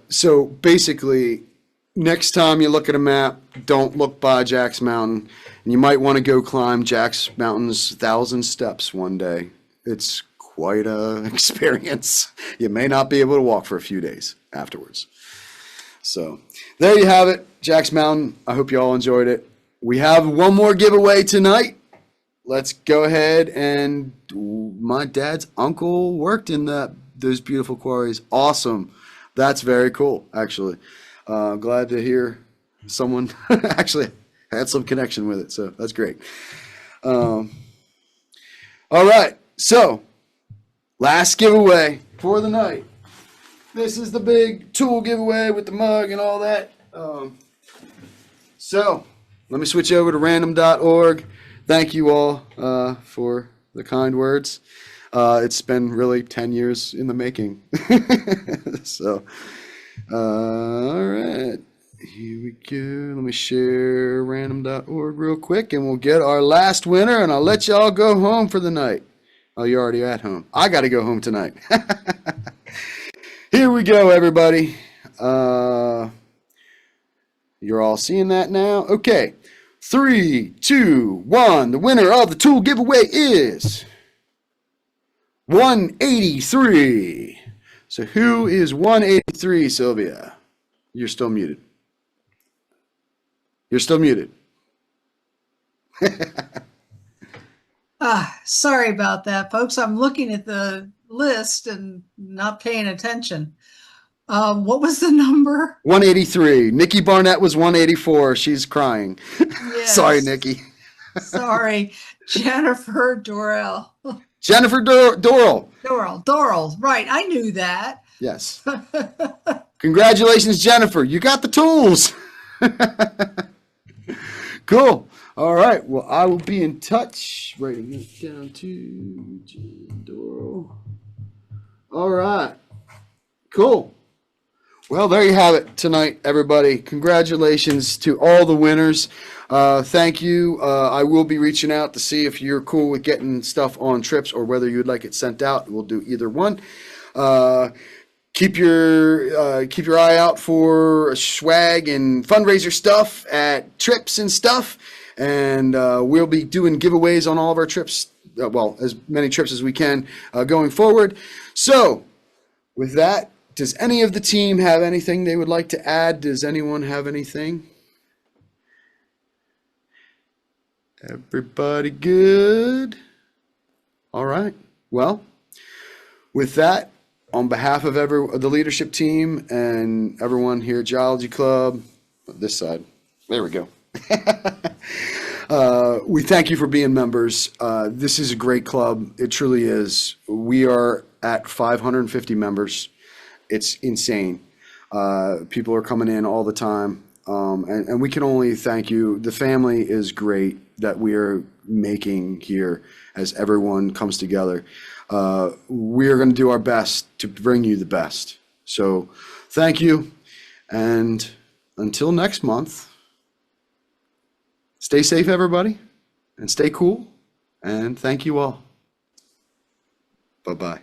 So basically, next time you look at a map, don't look by Jack's Mountain. And you might want to go climb Jack's Mountain's 1,000 steps one day. It's quite an experience. You may not be able to walk for a few days afterwards. So there you have it, Jack's Mountain. I hope you all enjoyed it. We have one more giveaway tonight. let's go ahead and my dad's uncle worked in those beautiful quarries. Awesome. That's very cool, actually. Glad to hear someone actually had some connection with it. So that's great. All right. So last giveaway for the night. This is the big tool giveaway with the mug and all that. So let me switch over to random.org. Thank you all for the kind words. It's been really 10 years in the making. So, all right. Here we go. Let me share random.org real quick, and we'll get our last winner, and I'll let y'all go home for the night. Oh, you're already at home. I got to go home tonight. Here we go, everybody. You're all seeing that now? Okay. 3, 2, 1. The winner of the tool giveaway is 183. So who is 183, Sylvia? You're still muted. You're still muted. Sorry about that, folks. I'm looking at the list and not paying attention. What was the number? 183. Nikki Barnett was 184. She's crying. Yes. Sorry, Nikki. Sorry. Jennifer Dorrell. Jennifer Dorrell. Dorrell. Right. I knew that. Yes. Congratulations, Jennifer. You got the tools. Cool. All right. Well, I will be in touch. Writing it down to Jen Dorrell. All right. Cool. Well, there you have it tonight, everybody. Congratulations to all the winners. Thank you. I will be reaching out to see if you're cool with getting stuff on trips or whether you'd like it sent out. We'll do either one. Keep your eye out for swag and fundraiser stuff at trips and stuff. And we'll be doing giveaways on all of our trips. Well, as many trips as we can going forward. So with that, does any of the team have anything they would like to add? Does anyone have anything? Everybody good? All right. Well, with that, on behalf of the leadership team and everyone here at Geology Club, this side, there we go. We thank you for being members. This is a great club. It truly is. We are at 550 members. It's insane. People are coming in all the time. And we can only thank you. The family is great that we are making here as everyone comes together. We are going to do our best to bring you the best. So thank you. And until next month, stay safe, everybody, and stay cool. And thank you all. Bye-bye.